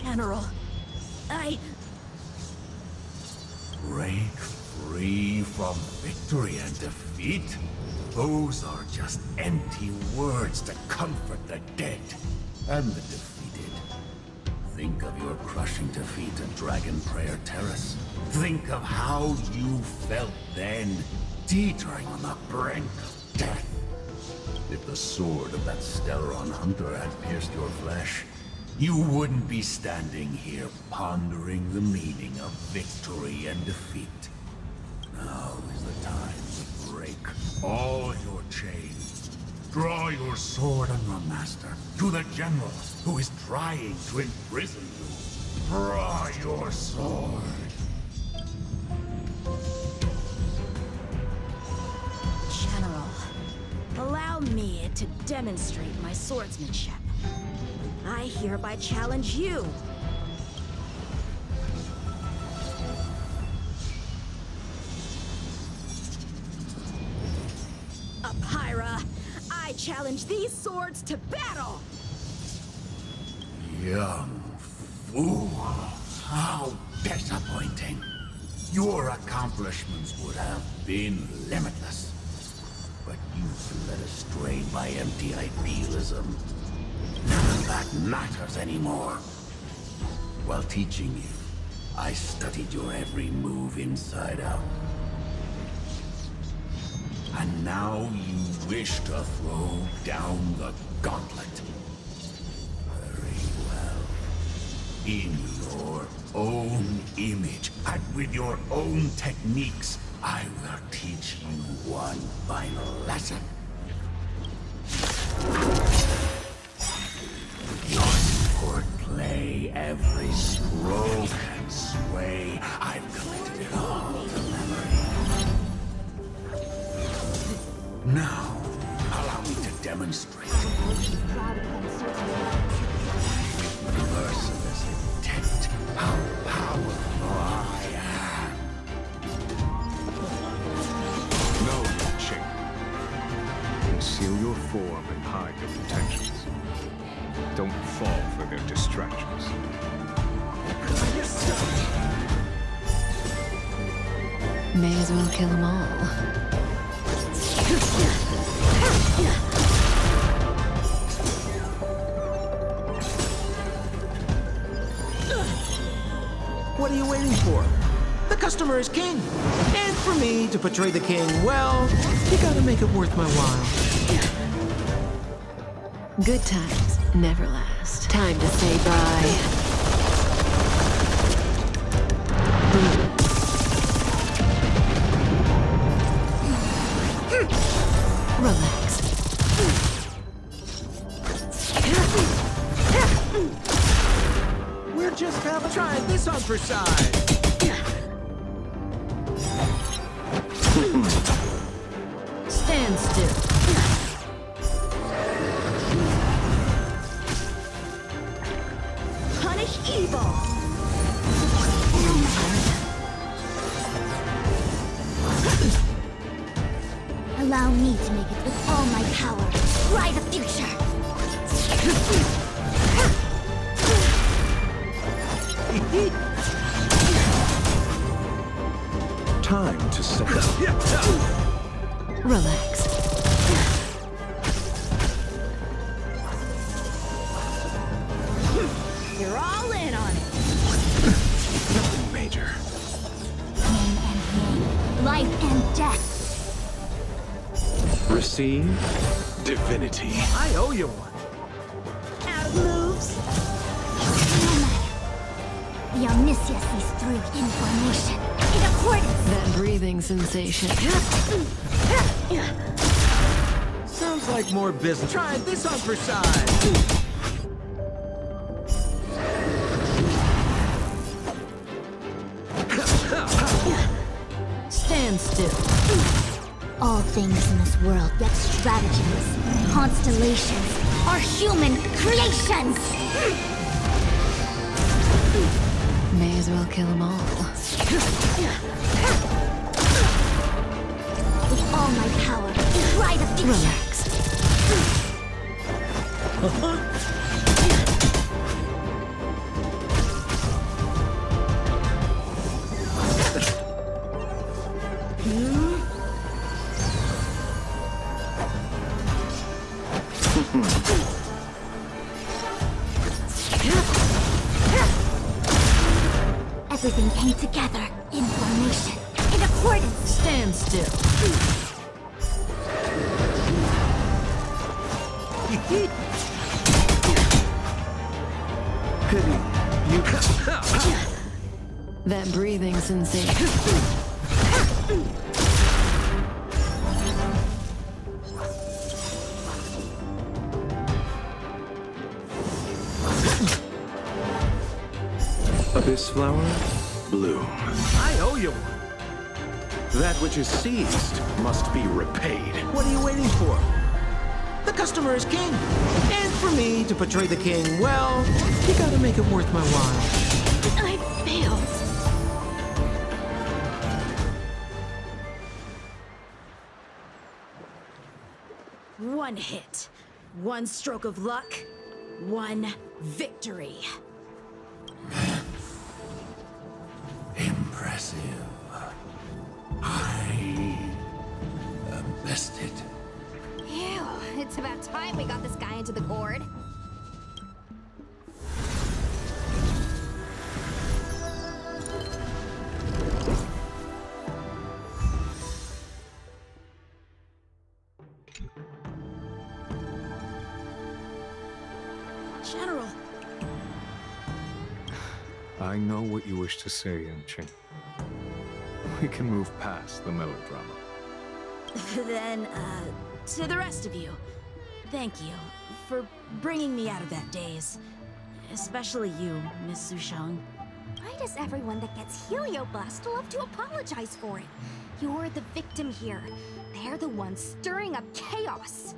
General,
Break free from victory and defeat? Those are just empty words to comfort the dead and the defeated. Think of your crushing defeat at Dragonprayer Terrace. Think of how you felt then, teetering on the brink of death. If the sword of that Stellaron hunter had pierced your flesh, you wouldn't be standing here pondering the meaning of victory and defeat. Now is the time to break all your chains. Draw your sword on your master, to the General who is trying to imprison you. Draw your sword.
General, allow me to demonstrate my swordsmanship. I hereby challenge you. Apyra, I challenge these swords to battle!
Young fool. How disappointing. Your accomplishments would have been limitless. But you've been led astray by empty idealism. None of that matters anymore. While teaching you, I studied your every move inside out. And now you wish to throw down the gauntlet. Very well. In your own image, and with your own techniques, I will teach you one final lesson. Your swordplay, every stroke and sway, I've committed it all to memory. Now, allow me to demonstrate. Merciless intent, how powerful I am.
No, Ching. inform and hide their intentions. Don't fall for their distractions.
May as well kill them all.
What are you waiting for? The customer is king. And for me to portray the king, well, you gotta make it worth my while.
Good times never last. Time to say bye. Relax.
We're just having tried this on for size.
Stand still.
Punish evil. Allow me to make it with all my power. Try the future.
Time to settle.
Relax.
You're all in on it.
Nothing major.
Yin and yang. Life and death.
Receive divinity.
I owe you one.
Out of moves. No matter. The Omniscia sees through information. In accordance.
That breathing sensation.
Sounds like more business. Try this on for size.
Stand still.
All things in this world, yet stratagems, constellations, are human creations!
May as well kill them all.
With all my power, try the future!
Relax.
Everything came together in formation, in accordance.
Stand still.
Pity you.
That breathing sensation.
Abyss flower, bloom.
I owe you one.
That which is seized must be repaid.
What are you waiting for? The customer is king. And for me to portray the king, well, you gotta make it worth my while.
I failed.
One hit, one stroke of luck, one victory.
Impressive. I am bested.
Ew, it's about time we got this guy into the gourd.
General.
I know what you wish to say, Yanqing. We can move past the melodrama.
Then, to the rest of you, thank you for bringing me out of that daze. Especially you, Miss Sushang.
Why does everyone that gets heliobust love to apologize for it? You're the victim here. They're the ones stirring up chaos.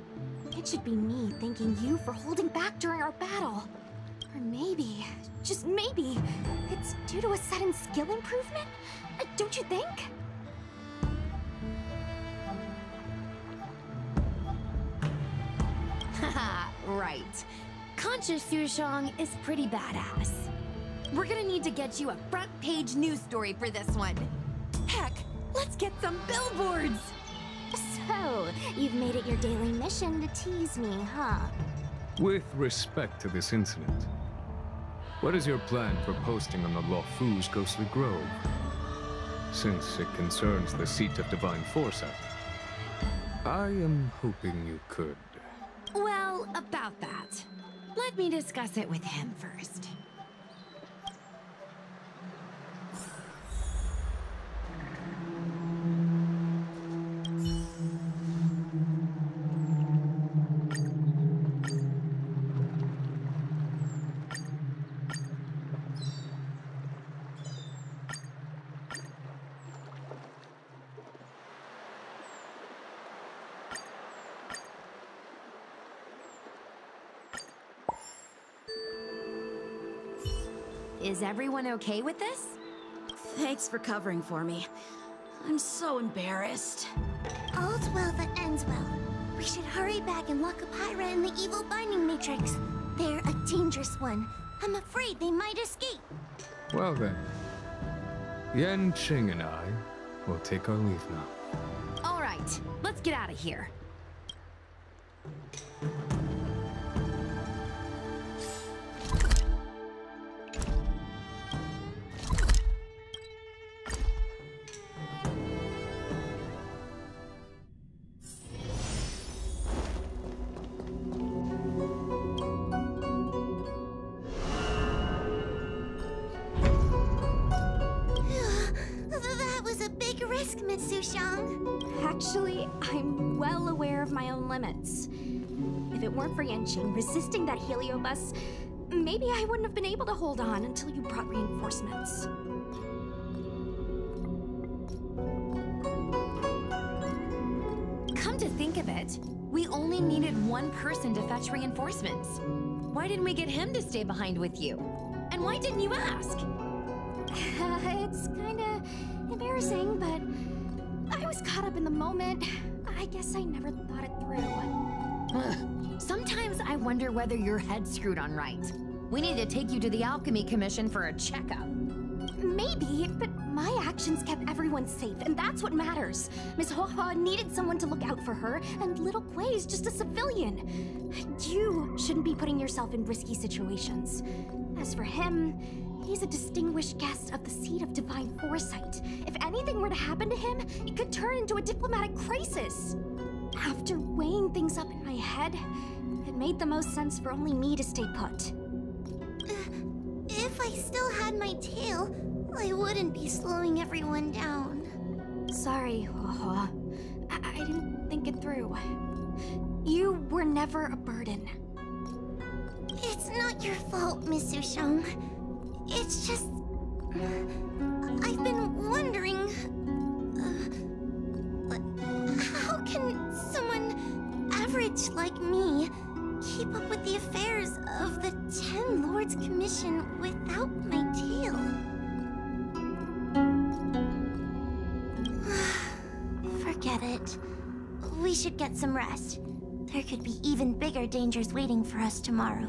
It should be me thanking you for holding back during our battle. Or maybe, just maybe, it's due to a sudden skill improvement? Don't you think?
Right. Conscious Sushong is pretty badass. We're gonna need to get you a front-page news story for this one. Heck, let's get some billboards!
So, you've made it your daily mission to tease me, huh?
With respect to this incident, what is your plan for posting on the Luofu's Ghostly Grove? Since it concerns the seat of divine foresight, I am hoping you could.
Well, about that. Let me discuss it with him first. Is everyone okay with this?
Thanks for covering for me. I'm so embarrassed.
All's well that ends well. We should hurry back and lock up Hyra in the evil binding matrix. They're a dangerous one. I'm afraid they might escape.
Well then, Yanqing and I will take our leave now.
All right, let's get out of here.
That was a big risk, Miss Sushong.
Actually, I'm well aware of my own limits. If it weren't for Yanqing resisting that heliobus, maybe I wouldn't have been able to hold on until you brought reinforcements.
Come to think of it, we only needed one person to fetch reinforcements. Why didn't we get him to stay behind with you? And why didn't you ask?
It's kinda embarrassing, but I was caught up in the moment. I guess I never thought it through.
Ugh. Sometimes I wonder whether your head's screwed on right. We need to take you to the Alchemy Commission for a checkup.
Maybe, but my actions kept everyone safe, and that's what matters. Miss Huohuo needed someone to look out for her, and little Kuei's just a civilian. You shouldn't be putting yourself in risky situations. As for him, he's a distinguished guest of the Seat of Divine Foresight. If anything were to happen to him, it could turn into a diplomatic crisis. After weighing things up in my head, it made the most sense for only me to stay put.
If I still had my tail, I wouldn't be slowing everyone down.
Sorry, Huohuo. I didn't think it through. You were never a burden.
It's not your fault, Miss Sushong. It's just... I've been wondering... how can someone average like me keep up with the affairs of the Ten Lords Commission without my tail? Forget it. We should get some rest. There could be even bigger dangers waiting for us tomorrow.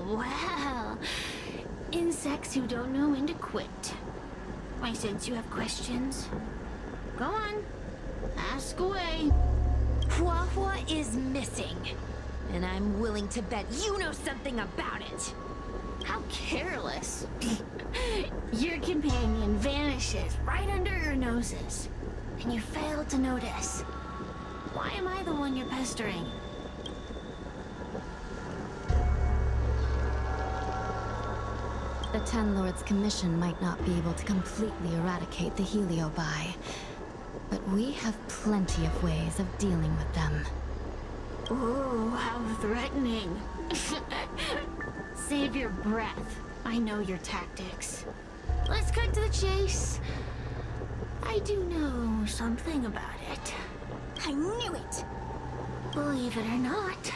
Well, insects who don't know when to quit. I sense you have questions. Go on, ask away.
Hua Hua is missing, and I'm willing to bet you know something about it.
How careless. Your companion vanishes right under your noses, and you fail to notice. Why am I the one you're pestering?
The Ten Lords' Commission might not be able to completely eradicate the Heliobi, but we have plenty of ways of dealing with them.
Ooh, how threatening. Save your breath. I know your tactics. Let's cut to the chase. I do know something about it.
I knew it!
Believe it or not,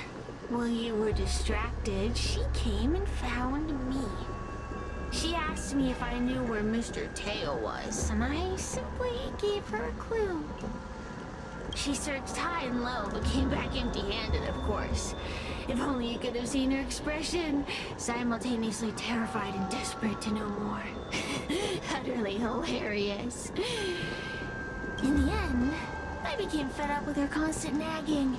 while you were distracted, she came and found me. She asked me if I knew where Mr. Teo was, and I simply gave her a clue. She searched high and low, but came back empty-handed, of course. If only you could have seen her expression, simultaneously terrified and desperate to know more. Utterly hilarious. In the end, I became fed up with her constant nagging.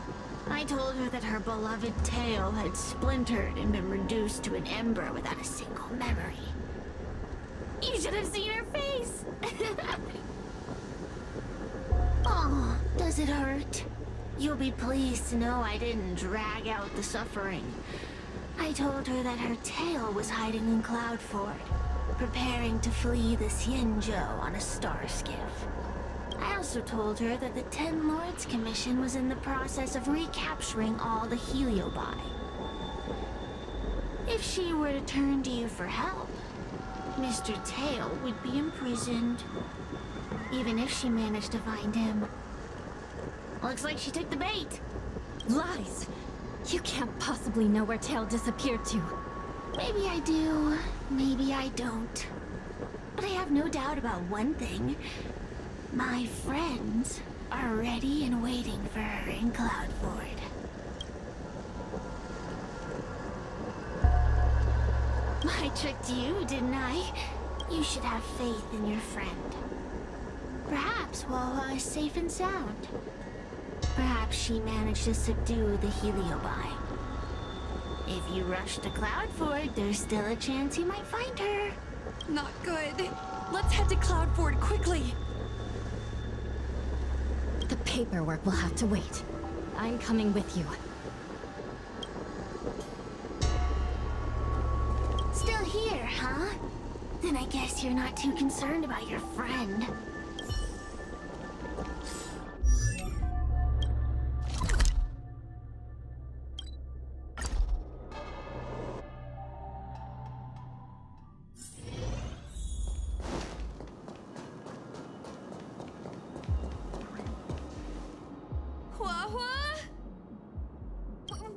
I told her that her beloved Teo had splintered and been reduced to an ember without a single memory. You should have seen her face! Oh, does it hurt? You'll be pleased to know I didn't drag out the suffering. I told her that her tail was hiding in Cloudford, preparing to flee the Xianzhou on a star skiff. I also told her that the Ten Lords Commission was in the process of recapturing all the Heliobi. If she were to turn to you for help, Mr. Teo would be imprisoned, even if she managed to find him. Looks like she took the bait.
Lies! You can't possibly know where Tail disappeared to.
Maybe I do, maybe I don't. But I have no doubt about one thing. My friends are ready and waiting for her in Cloudford. I tricked you, didn't I? You should have faith in your friend. Perhaps Wawa is safe and sound. Perhaps she managed to subdue the Heliobi. If you rush to Cloudford, there's still a chance you might find her.
Not good. Let's head to Cloudford quickly.
The paperwork will have to wait. I'm coming with you.
Still here, huh? Then I guess you're not too concerned about your friend.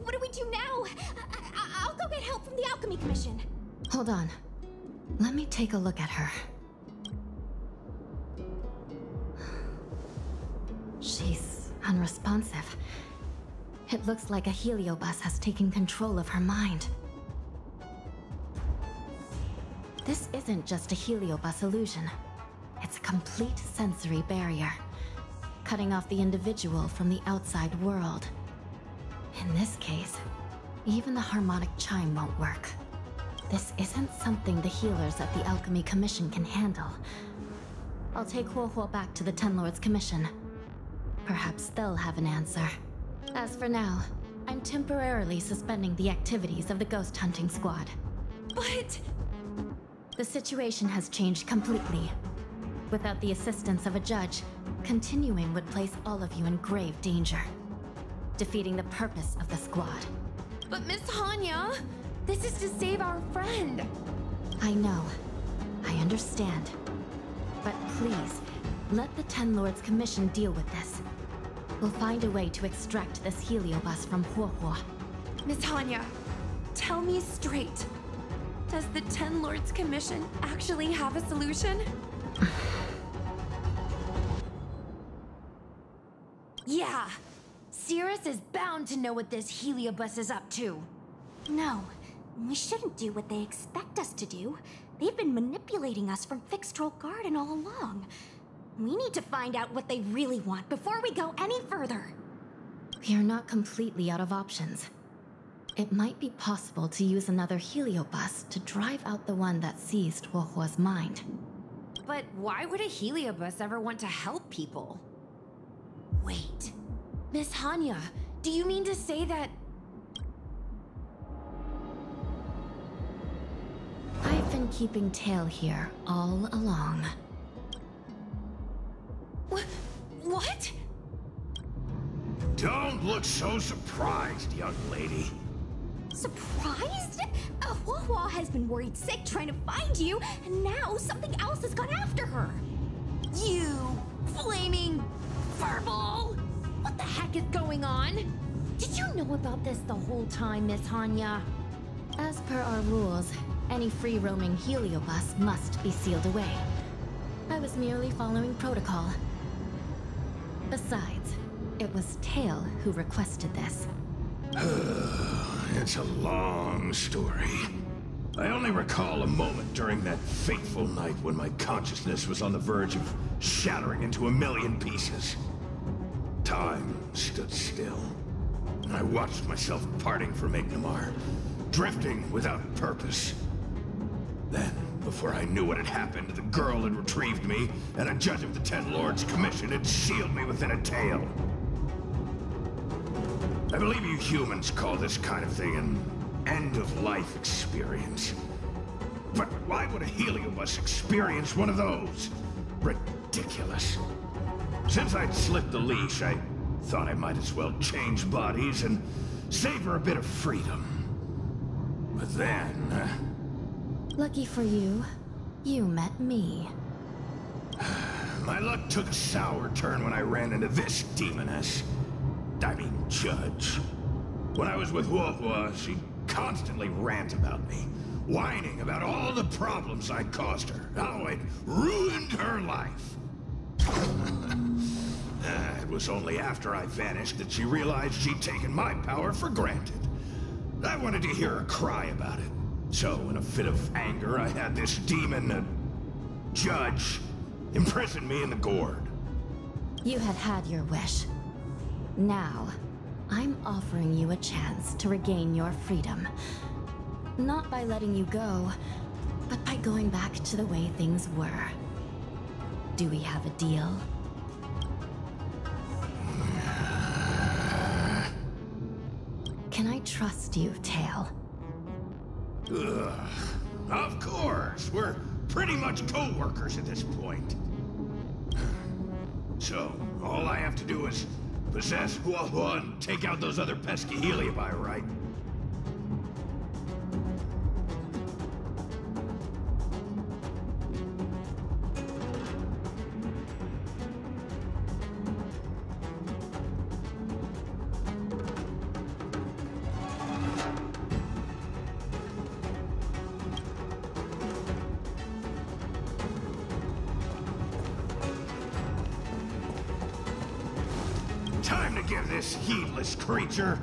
What do we do now? I'll go get help from the Alchemy Commission.
Hold on. Let me take a look at her. She's unresponsive. It looks like a heliobus has taken control of her mind. This isn't just a heliobus illusion. It's a complete sensory barrier, cutting off the individual from the outside world. In this case, even the harmonic chime won't work. This isn't something the healers at the Alchemy Commission can handle. I'll take Huohuo back to the Ten Lords Commission. Perhaps they'll have an answer. As for now, I'm temporarily suspending the activities of the ghost hunting squad.
But...
The situation has changed completely. Without the assistance of a judge, continuing would place all of you in grave danger, defeating the purpose of the squad.
But Miss Hanya, this is to save our friend.
I know. I understand. But please, let the Ten Lords Commission deal with this. We'll find a way to extract this heliobus from Huohuo.
Miss Hanya, tell me straight. Does the Ten Lords Commission actually have a solution?
Yeah. Cirrus is bound to know what this heliobus is up to.
No, we shouldn't do what they expect us to do. They've been manipulating us from Fixed Troll Garden all along. We need to find out what they really want before we go any further.
We are not completely out of options. It might be possible to use another heliobus to drive out the one that seized Huohuo's mind.
But why would a heliobus ever want to help people? Wait. Miss Hanya, do you mean to say that...
I've been keeping tail here all along.
What?
Don't look so surprised, young lady.
Surprised? Huohuo has been worried sick trying to find you, and now something else has gone after her.
You flaming furball! What the heck is going on? Did you know about this the whole time, Miss Hanya?
As per our rules, any free-roaming heliobus must be sealed away. I was merely following protocol. Besides, it was Tail who requested this.
It's a long story. I only recall a moment during that fateful night when my consciousness was on the verge of shattering into a million pieces. Time stood still, and I watched myself parting from Ignomar, drifting without purpose. Then, before I knew what had happened, the girl had retrieved me, and a judge of the Ten Lords Commission had sealed me within a tail. I believe you humans call this kind of thing an end-of-life experience. But why would a heliobus experience one of those? Ridiculous. Since I'd slipped the leash, I thought I might as well change bodies and savor a bit of freedom. But then...
Lucky for you, you met me.
My luck took a sour turn when I ran into this demoness. I mean, Judge. When I was with Huohuo, she'd constantly rant about me, whining about all the problems I'd caused her, how I'd ruined her life. It was only after I vanished that she realized she'd taken my power for granted. I wanted to hear her cry about it. So, in a fit of anger, I had this demon, Judge, imprison me in the gourd.
You had had your wish. Now, I'm offering you a chance to regain your freedom. Not by letting you go, but by going back to the way things were. Do we have a deal? Can I trust you, Tail?
Ugh. Of course! We're pretty much co-workers at this point. So, all I have to do is possess Huohuo and take out those other pesky heliobi, right? give this heedless creature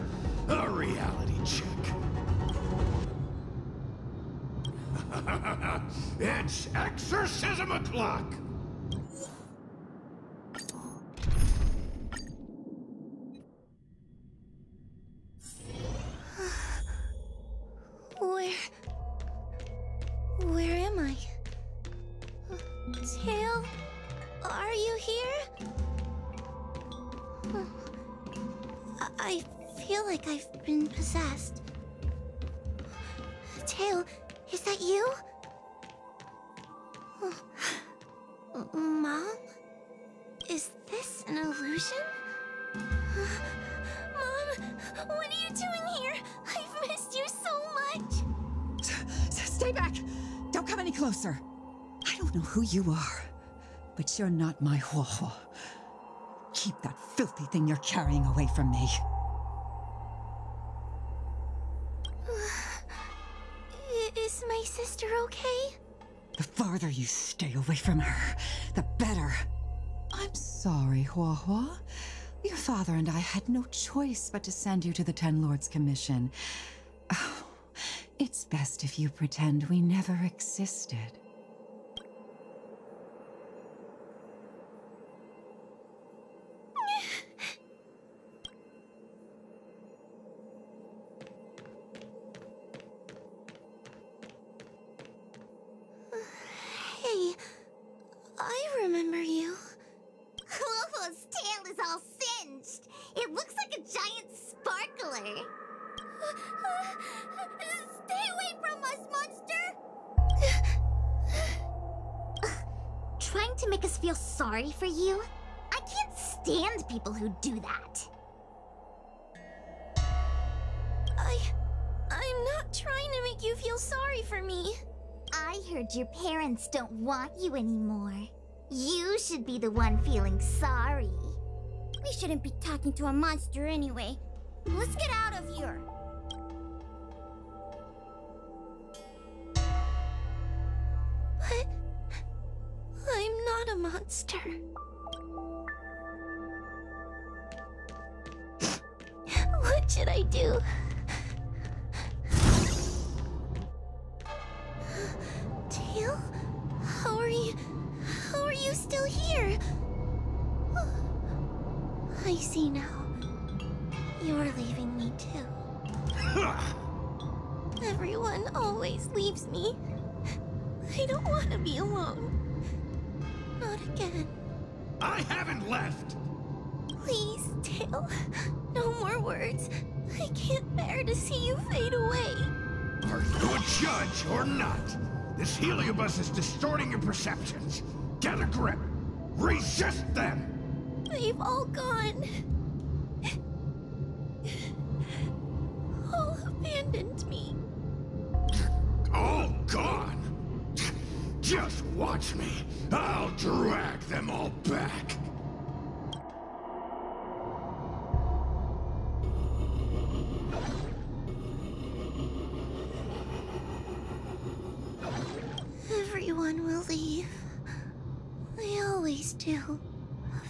a reality check. It's exorcism o'clock!
Where am I? Tail? Are you here? I feel like I've been possessed. Tail, is that you? Mom? Is this an illusion? Mom, what are you doing here? I've missed you so much.
Stay back! Don't come any closer. I don't know who you are, but you're not my Huohuo. Keep that filthy thing you're carrying away from me.
Is my sister okay?
The farther you stay away from her, the better. I'm sorry, Huohuo. Your father and I had no choice but to send you to the Ten Lords Commission. Oh, it's best if you pretend we never existed.
Hey, I remember you.
Huohuo's tail is all singed. It looks like a giant sparkler. Stay away from us, monster! Trying to make us feel sorry for you? I can't stand people who do that.
I'm not trying to make you feel sorry for me.
I heard your parents don't want you anymore. You should be the one feeling sorry.
We shouldn't be talking to a monster anyway. Let's get out of here. But I'm not a monster. What should I do? Tail? How are you still here? I see now. You're leaving me too. Everyone always leaves me. I don't want to be alone. Not again.
I haven't left!
Please, Tail. No more words. I can't bear to see you fade away.
Are you a judge or not? This heliobus is distorting your perceptions. Get a grip. Resist them!
They've all gone. All abandoned me.
All gone? Just watch me. I'll drag them all back.
Everyone will leave. They always do.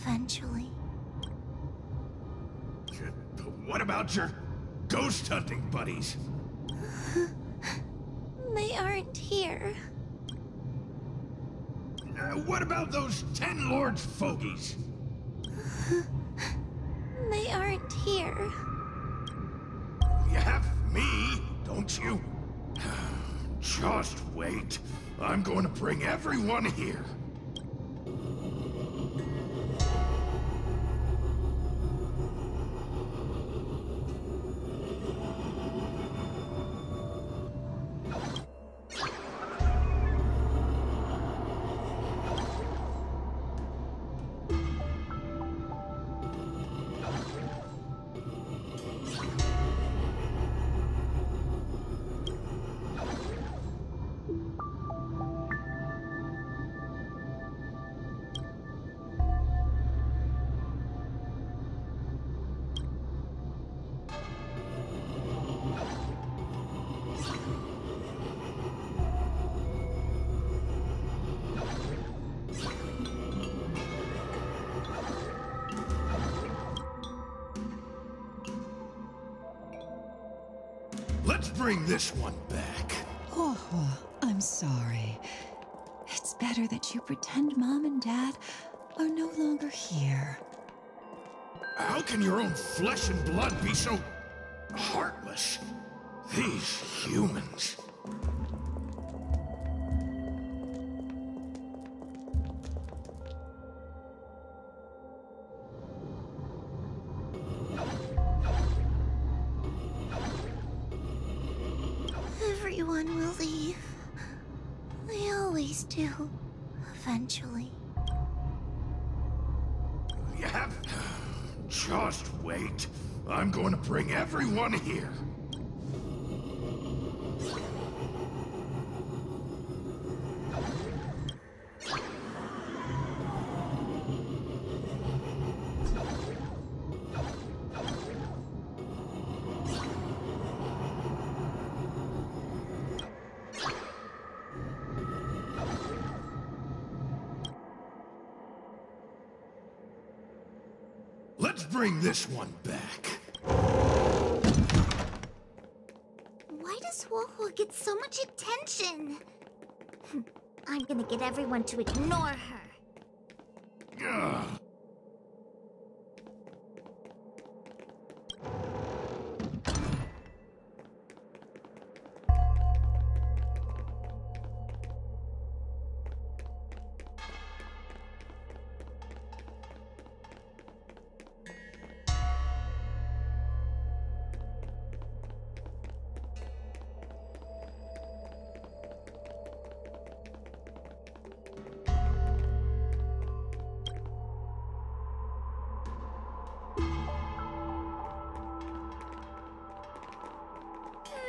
Eventually.
What about your ghost hunting buddies?
They aren't here.
What about those 10 Lords fogies?
They aren't here.
You have me, don't you? Just wait. I'm going to bring everyone here. Let's bring this one back.
Huohuo, I'm sorry. It's better that you pretend Mom and Dad are no longer here.
How can your own flesh and blood be so heartless? These humans.
Everyone will leave. They always do. Eventually.
Yeah. Just wait. I'm going to bring everyone here. Let's bring this one back.
Why does Huohuo get so much attention? I'm gonna get everyone to ignore her.
Ugh.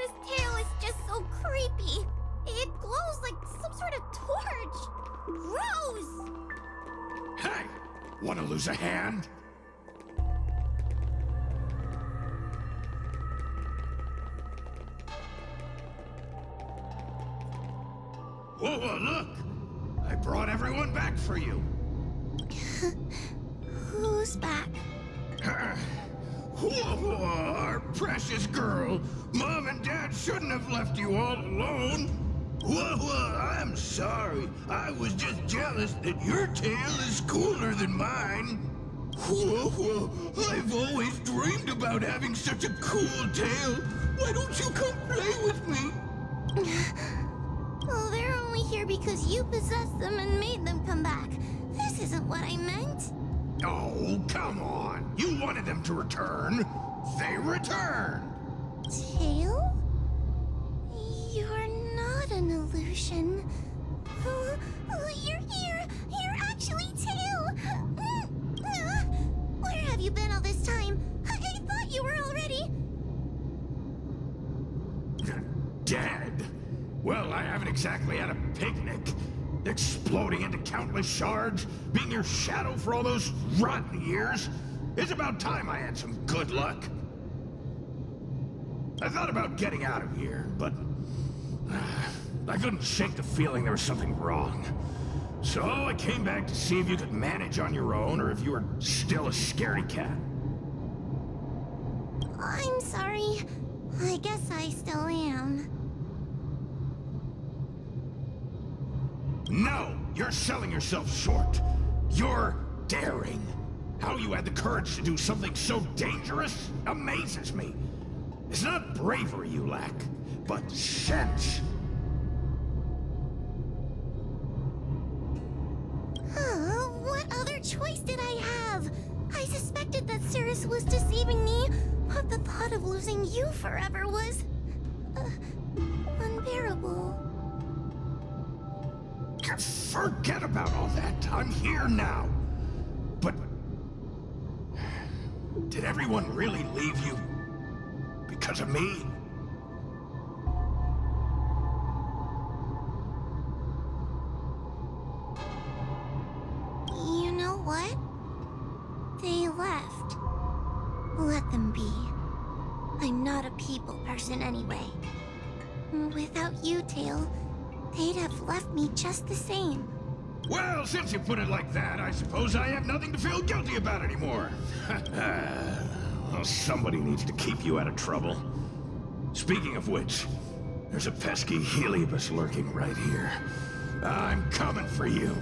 This tail is just so creepy. It glows like some sort of torch. Gross!
Hey! Want to lose a hand? Whoa, look! I brought everyone back for you.
Who's back?
Whoa, our precious girl. Mom and Dad shouldn't have left you all alone. Whoa, I'm sorry. I was just jealous that your tail is cooler than mine. Whoa, I've always dreamed about having such a cool tail. Why don't you come play with me?
Well, they're only here because you possessed them and made them come back. This isn't what I meant.
Oh, come on. You wanted them to return. They returned.
Tail? You're not an illusion. Oh, you're here. You're actually Tail. Where have you been all this time? I thought you were already...
Dead? Well, I haven't exactly had a picnic. Exploding into countless shards, being your shadow for all those rotten years. It's about time I had some good luck. I thought about getting out of here, but I couldn't shake the feeling there was something wrong. So I came back to see if you could manage on your own, or if you were still a scaredy cat.
I'm sorry. I guess I still am.
No! You're selling yourself short. You're daring. How you had the courage to do something so dangerous amazes me. It's not bravery you lack, but sense.
What other choice did I have? I suspected that Cirrus was deceiving me, but the thought of losing you forever was... unbearable.
Forget about all that. I'm here now. But... did everyone really leave you because of me?
You know what? They left. Let them be. I'm not a people person anyway. Without you, Tail, they'd have left me just the same.
Well, since you put it like that, I suppose I have nothing to feel guilty about anymore. Well, somebody needs to keep you out of trouble. Speaking of which, there's a pesky Heliobus lurking right here. I'm coming for you.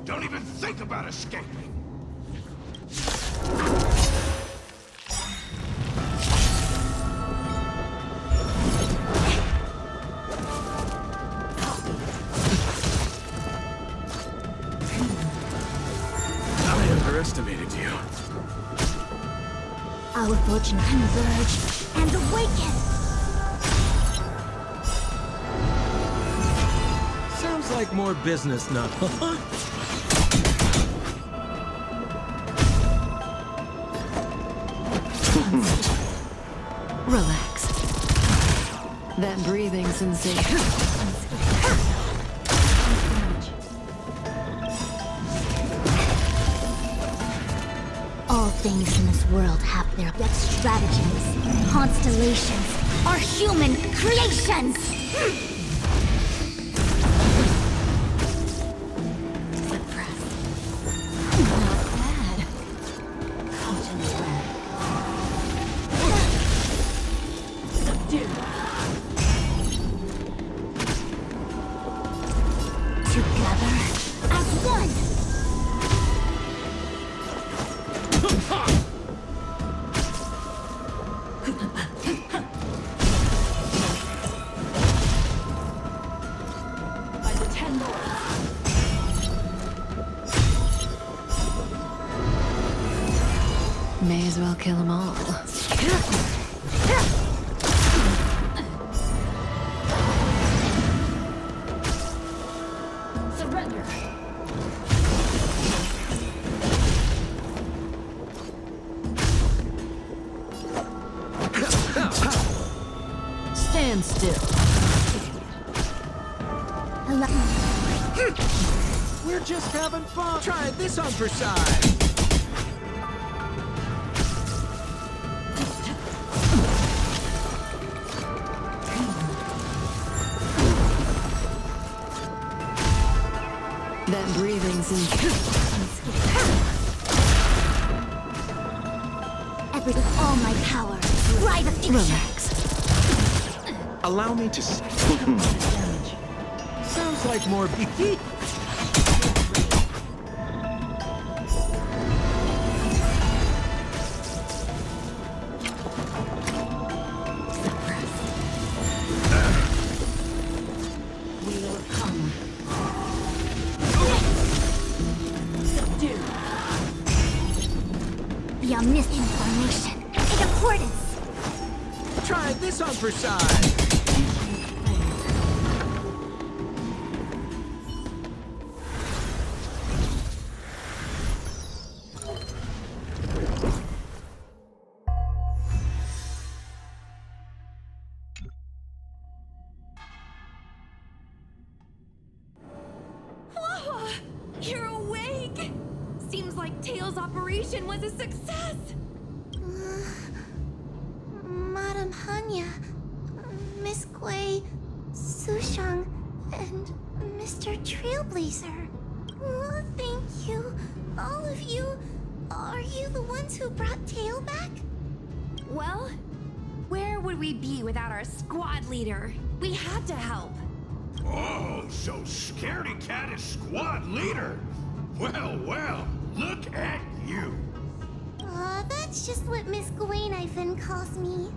Don't even think about escaping. I underestimated you.
Our fortune converge and awaken!
Sounds like more business now.
Relax. That breathing sensation.
All things in this world have their stratagems, constellations, are human creations! Together as one!
By the Ten Lords.
May as well kill them all.
Surrender.
Stand still.
We're just having fun. Try this on for size.
That breathing sensation.
With all my power, drive a future!
Relax.
Allow me to Sounds like more beef.
The omniscient information in accordance.
Try this on for size.
Wawa! You're awake! Seems like Tails' operation was a success!
Madame Hanya, Miss Gui, Sushang, and Mr. Trailblazer. Oh, thank you. All of you. Are you the ones who brought Tail back?
Well, where would we be without our squad leader? We had to help.
Oh, so Scaredy Cat is squad leader. Well, well, look at you.
That's just what Miss Gwainifin calls me.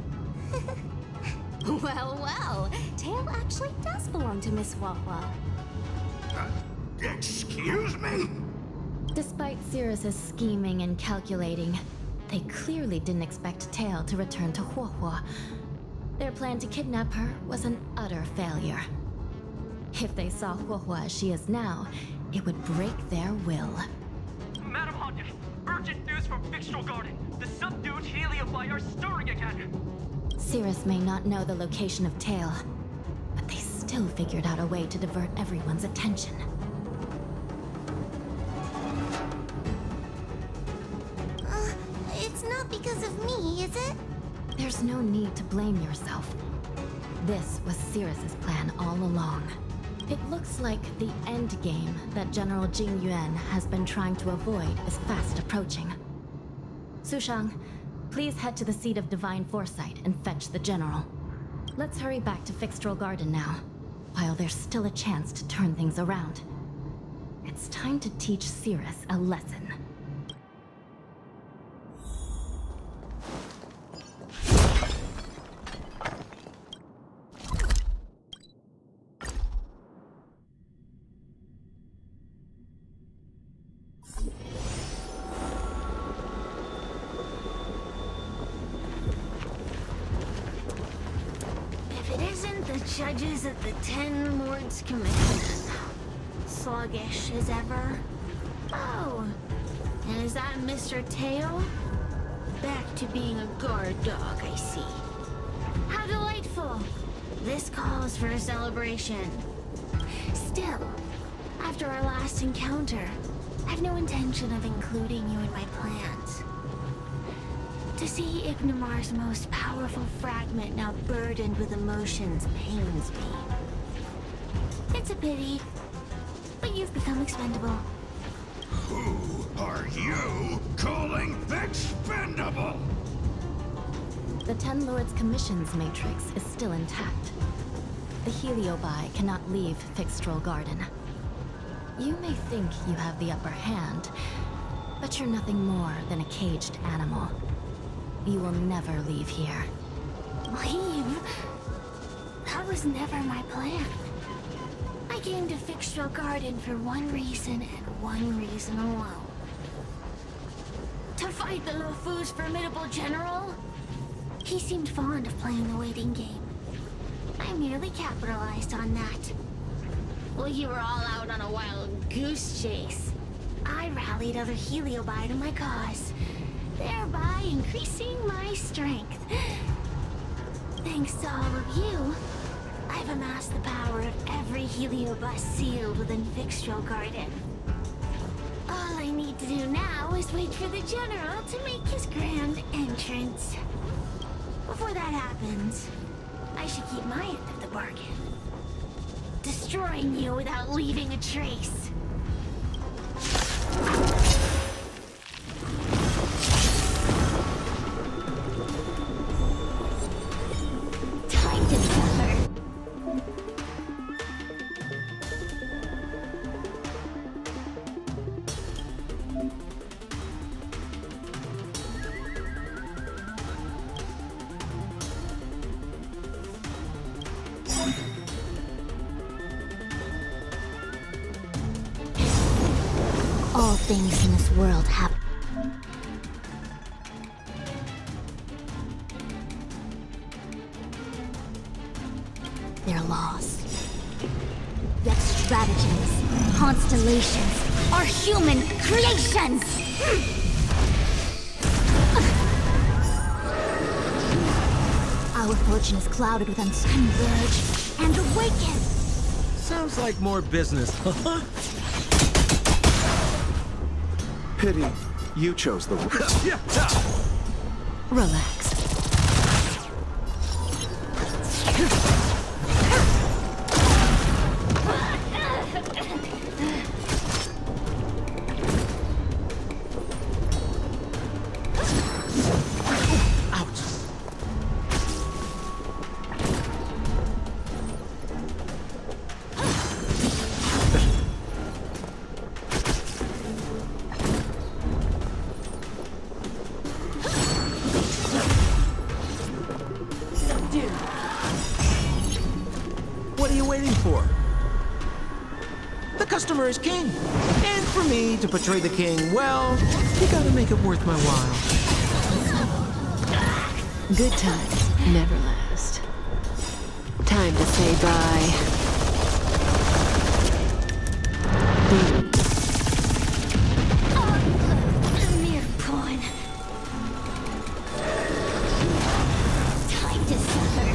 Well, well, Tail actually does belong to Miss Wawa.
Excuse me?
Despite Cirrus's scheming and calculating, they clearly didn't expect Tail to return to Huohuo. Their plan to kidnap her was an utter failure. If they saw Huohuo as she is now, it would break their will.
Madam Hanya, urgent news from Victual Garden. The subdued Heliobi are stirring again.
Cirrus may not know the location of Tail, but they still figured out a way to divert everyone's attention.
It's not because of me, is it?
There's no need to blame yourself. This was Cirrus's plan all along. It looks like the end game that General Jing Yuan has been trying to avoid is fast approaching. Sushang, please head to the seat of Divine Foresight and fetch the General. Let's hurry back to Fixtral Garden now, while there's still a chance to turn things around. It's time to teach Cirrus a lesson.
Judges at the Ten Lords Commission. Sluggish as ever. Oh, and is that Mr. Tail? Back to being a guard dog, I see. How delightful! This calls for a celebration. Still, after our last encounter, I've no intention of including you in my plans. To see Ignimar's most powerful fragment now burdened with emotions pains me. It's a pity, but you've become expendable.
Who are you calling expendable?
The Ten Lords Commission's matrix is still intact. The Heliobi cannot leave Fixtral Garden. You may think you have the upper hand, but you're nothing more than a caged animal. You will never leave here.
Leave? That was never my plan. I came to Fixtral Garden for one reason and one reason alone. To fight the Luofu's formidable general? He seemed fond of playing the waiting game. I merely capitalized on that. While you were all out on a wild goose chase, I rallied other Heliobi to my cause, thereby increasing my strength. Thanks to all of you, I've amassed the power of every Heliobus sealed within Fixtral Garden. All I need to do now is wait for the General to make his grand entrance. Before that happens, I should keep my end of the bargain. Destroying you without leaving a trace. Time to suffer. All things in this world have... their laws. Yet stratagems, constellations, are human creations! Our fortune is clouded with converge and awaken!
Sounds like more business, huh?
Pity you chose the
Relax.
What are you waiting for? The customer is king. And for me to portray the king, well, you gotta make it worth my while.
Good times never last. Time to say bye.
A mere pawn. Time to suffer.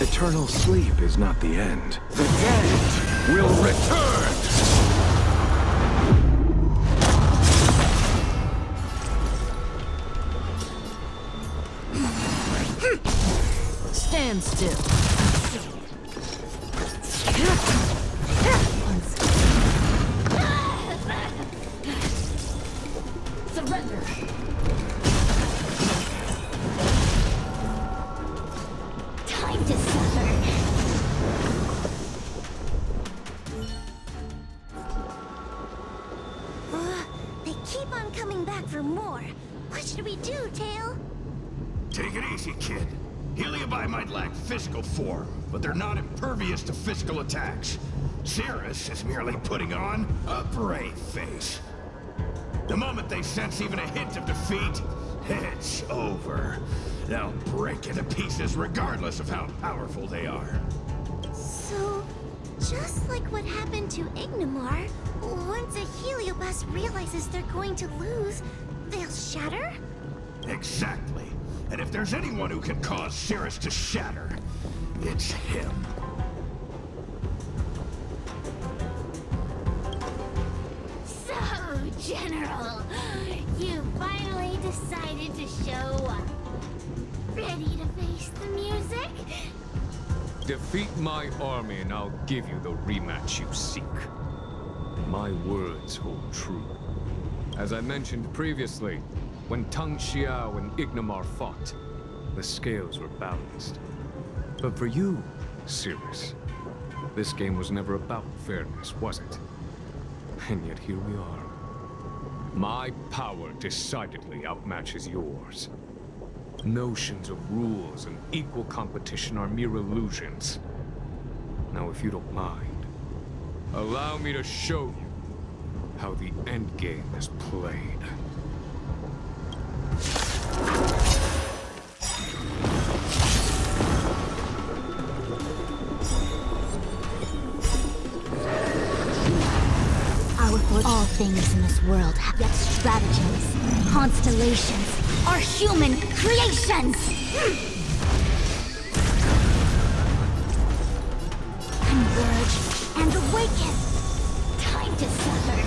Eternal sleep is not the end.
The dead will return!
Stand still.
Surrender! Time to suffer! They keep on coming back for more. What should we do, Tail?
Take it easy, kid. Heliobi might lack physical form, but they're not impervious to physical attacks. Cirrus is merely putting on a brave face. The moment they sense even a hint of defeat, it's over. They'll break into pieces regardless of how powerful they are.
So, just like what happened to Ignimar, once a Heliobus realizes they're going to lose, they'll shatter?
Exactly. And if there's anyone who can cause Cirrus to shatter, it's him.
So, General, you finally decided to show up. Ready to face the music?
Defeat my army and I'll give you the rematch you seek. My words hold true. As I mentioned previously, when Tang Xiao and Ignimar fought, the scales were balanced. But for you, Cirrus, this game was never about fairness, was it? And yet here we are. My power decidedly outmatches yours. Notions of rules and equal competition are mere illusions. Now, if you don't mind, allow me to show you how the endgame is played.
All things in this world have yet stratagems, constellations, are human creations! Converge and awaken! Time to suffer!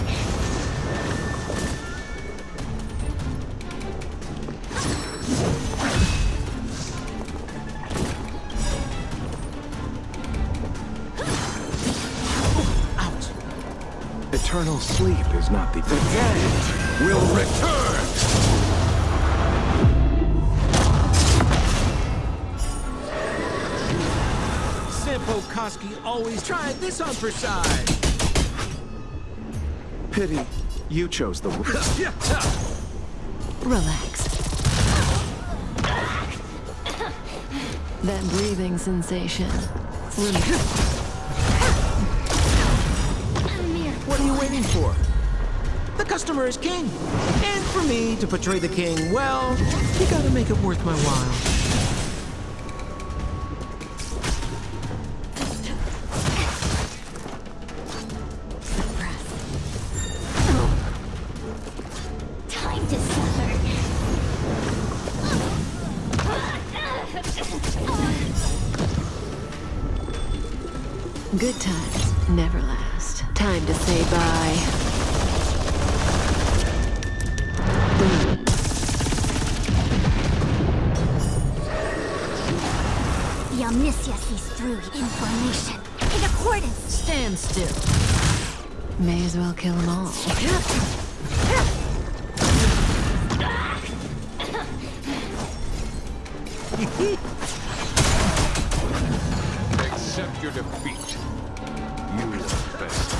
Eternal sleep is not the
dead will return!
Senpo Koski always tried this on for size.
Pity you chose the
Relax. That breathing sensation.
What are you waiting for? The customer is king. And for me to portray the king, well, you gotta make it worth my while.
Time to suffer!
Good times never last. Time to say bye.
The Omniscia sees through information in accordance.
Stand still. May as well kill them all.
Accept your defeat. You are the best.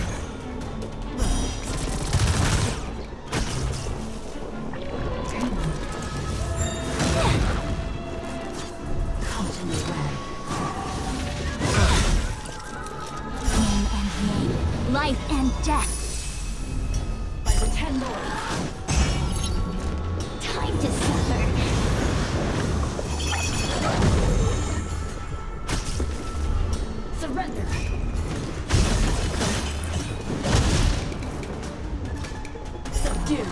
Life and death. By the Ten Lords. Time to suffer. Surrender. Subdue.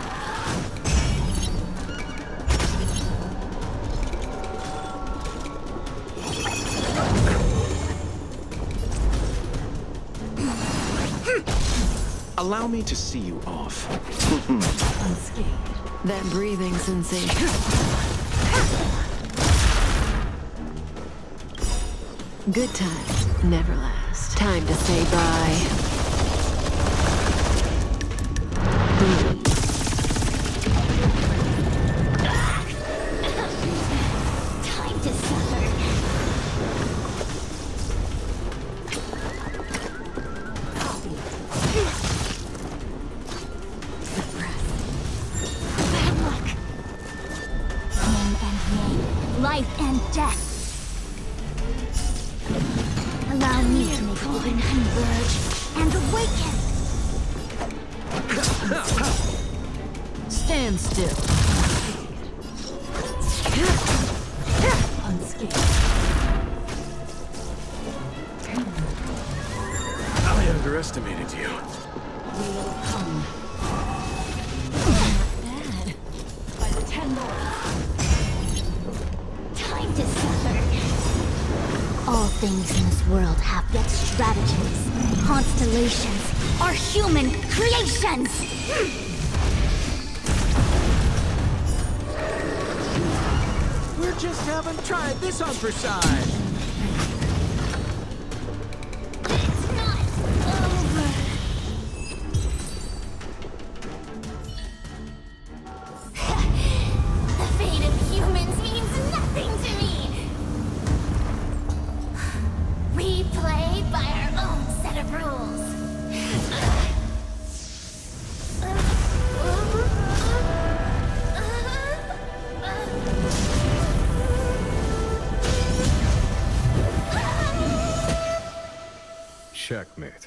allow me to see you off.
Unscathed. That breathing sensation. Good times never last. Time to say bye. Boom.
Time to suffer. Bad luck. Yin and yang. Life and death. Allow me to make living converge and awaken.
Stand still.
Unscathed.
I underestimated you.
We will come. Bad. By the 10 Lords.
Time to suffer. All things in this world have yet stratagems, constellations, or human creations!
We just haven't tried this on Versailles.
It's not over. The fate of humans means nothing to me. We play by our own set of rules.
Checkmate.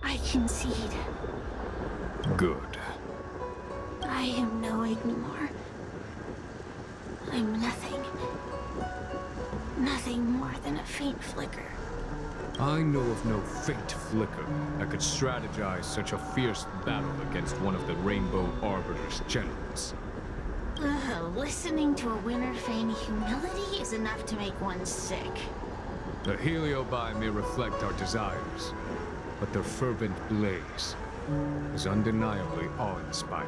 I concede.
Good.
I am no Ignimor. I'm nothing. Nothing more than a faint flicker.
I know of no faint flicker that could strategize such a fierce battle against one of the Rainbow Arbiter's generals.
Listening to a winner feign humility is enough to make one sick.
The Heliobi may reflect our desires, but their fervent blaze is undeniably awe-inspiring.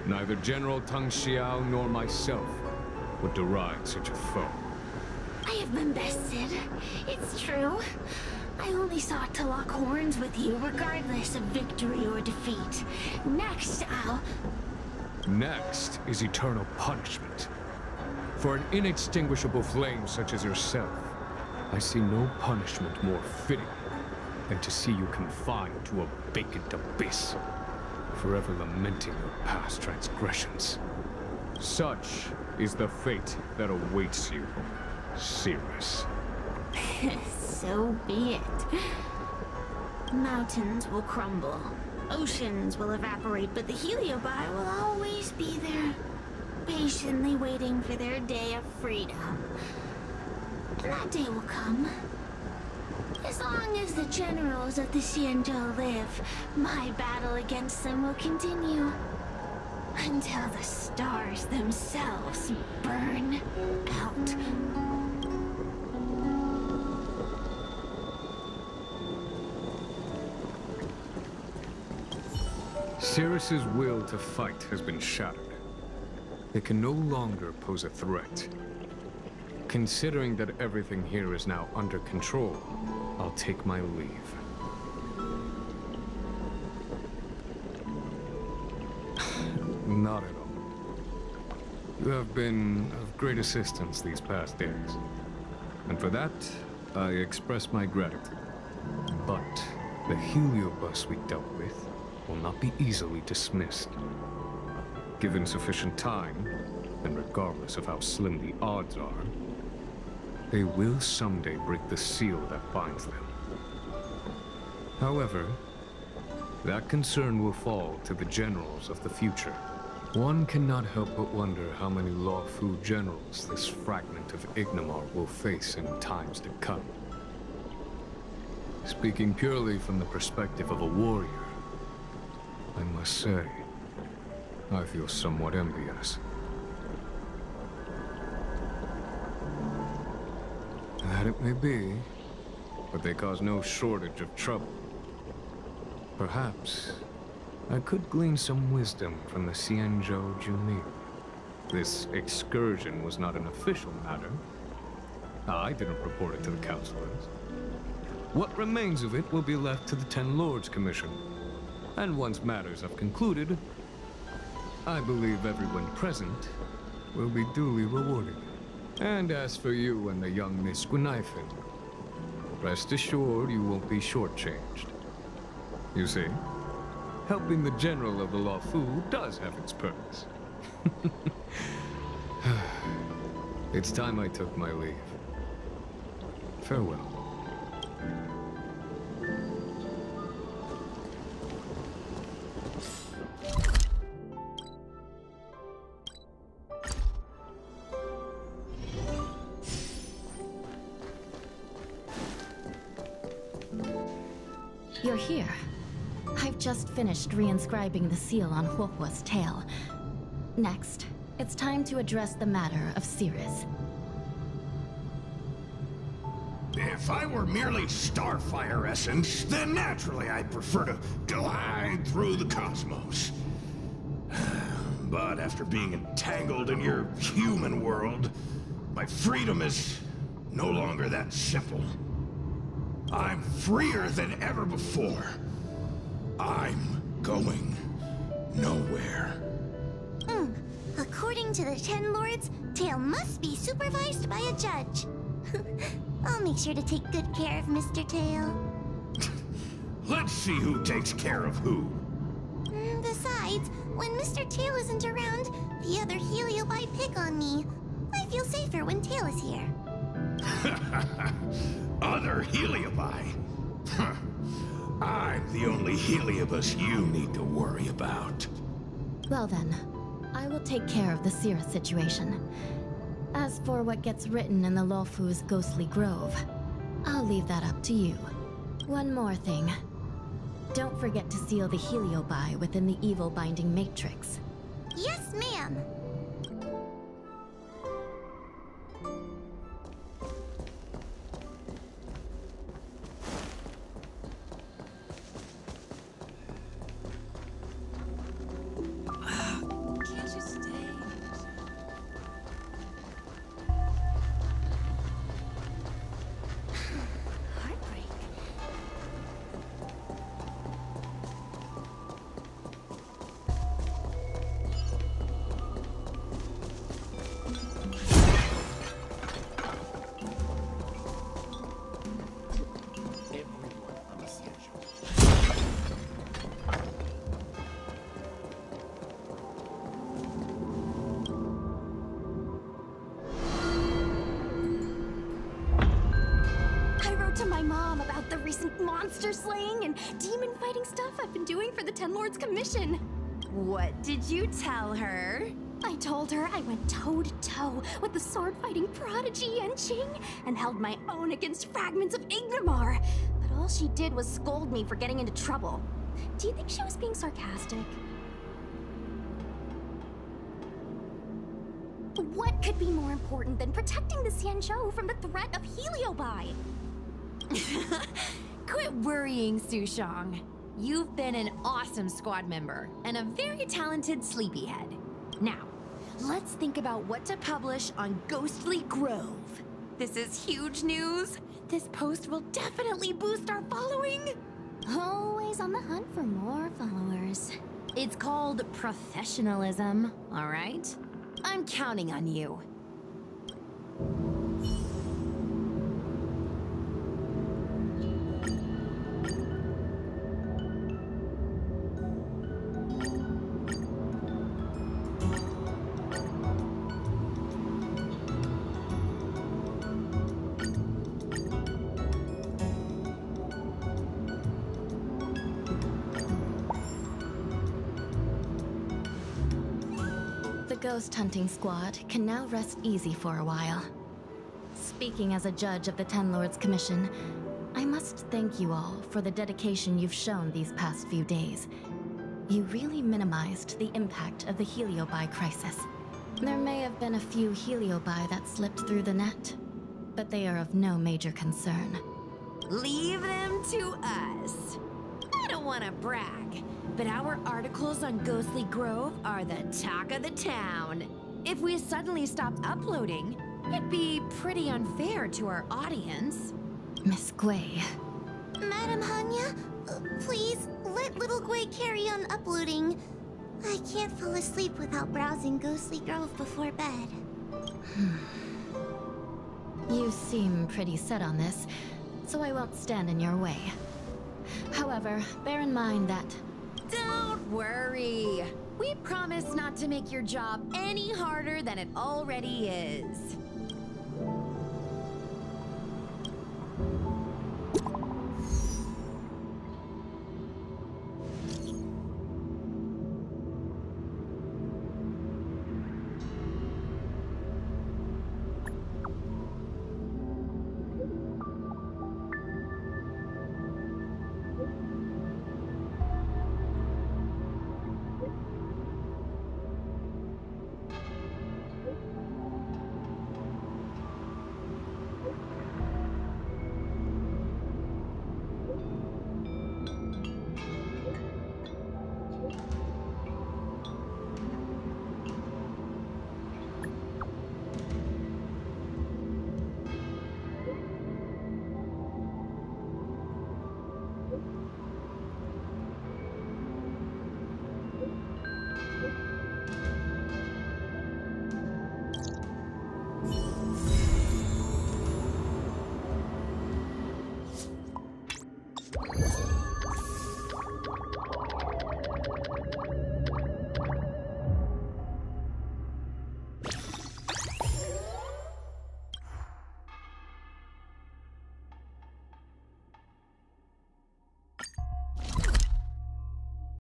Neither General Tang Xiao nor myself would deride such a foe.
I have been bested. It's true. I only sought to lock horns with you regardless of victory or defeat. Next,
Next is eternal punishment. For an inextinguishable flame such as yourself, I see no punishment more fitting than to see you confined to a vacant abyss, forever lamenting your past transgressions. Such is the fate that awaits you, Cirrus.
So be it. Mountains will crumble. Oceans will evaporate, but the Heliobi will always be there, patiently waiting for their day of freedom. And that day will come. As long as the generals of the Xianzhou live, my battle against them will continue. Until the stars themselves burn out.
Cirrus's will to fight has been shattered. It can no longer pose a threat. Considering that everything here is now under control, I'll take my leave. Not at all. You have been of great assistance these past days. And for that, I express my gratitude. But the Heliobus we dealt with will not be easily dismissed. Given sufficient time, and regardless of how slim the odds are, they will someday break the seal that binds them. However, that concern will fall to the generals of the future. One cannot help but wonder how many Luofu generals this fragment of Ignimor will face in times to come. Speaking purely from the perspective of a warrior, I must say, I feel somewhat envious. That it may be, but they cause no shortage of trouble. Perhaps I could glean some wisdom from the Xianzhou Junli. This excursion was not an official matter. I didn't report it to the councilors. What remains of it will be left to the Ten Lords Commission. And once matters have concluded, I believe everyone present will be duly rewarded. And as for you and the young Miss Guinaifen, rest assured you won't be shortchanged. You see, helping the general of the Luofu does have its perks. It's time I took my leave. Farewell.
You're here. I've just finished reinscribing the seal on Huohuo's tail. Next, it's time to address the matter of Cirrus.
If I were merely starfire essence, then naturally I'd prefer to glide through the cosmos. But after being entangled in your human world, my freedom is no longer that simple. I'm freer than ever before. I'm going nowhere.
According to the Ten Lords, Tail must be supervised by a judge. I'll make sure to take good care of Mr. Tail.
Let's see who takes care of who.
Besides, when Mr. Tail isn't around, the other Heliobi pick on me. I feel safer when Tail is here.
Other Heliobi? I'm the only Heliobus you need to worry about.
Well then, I will take care of the Cirrus situation. As for what gets written in the Luofu's ghostly grove, I'll leave that up to you. One more thing. Don't forget to seal the Heliobi within the evil binding matrix.
Yes, ma'am.
To my mom about the recent monster slaying and demon fighting stuff I've been doing for the Ten Lords Commission.
What did you tell her?
I told her I went toe-to-toe with the sword-fighting prodigy Yanqing and held my own against fragments of Ignomar. But all she did was scold me for getting into trouble. Do you think she was being sarcastic? What could be more important than protecting the Xianzhou from the threat of Heliobi?
Quit worrying, Sushang. You've been an awesome squad member and a very talented sleepyhead. Now, let's think about what to publish on Ghostly Grove. This is huge news. This post will definitely boost our following.
Always on the hunt for more followers.
It's called professionalism, all right? I'm counting on you.
Ghost hunting squad can now rest easy for a while. Speaking as a judge of the Ten Lords Commission, I must thank you all for the dedication you've shown these past few days. You really minimized the impact of the Heliobi crisis. There may have been a few Heliobi that slipped through the net, but they are of no major concern.
Leave them to us. I don't want to brag, but our articles on Ghostly Grove are the talk of the town. If we suddenly stopped uploading, it'd be pretty unfair to our audience.
Miss Gwei.
Madam Hanya, please let little Gwei carry on uploading. I can't fall asleep without browsing Ghostly Grove before bed.
You seem pretty set on this, so I won't stand in your way. However, bear in mind that...
Don't worry. We promise not to make your job any harder than it already is.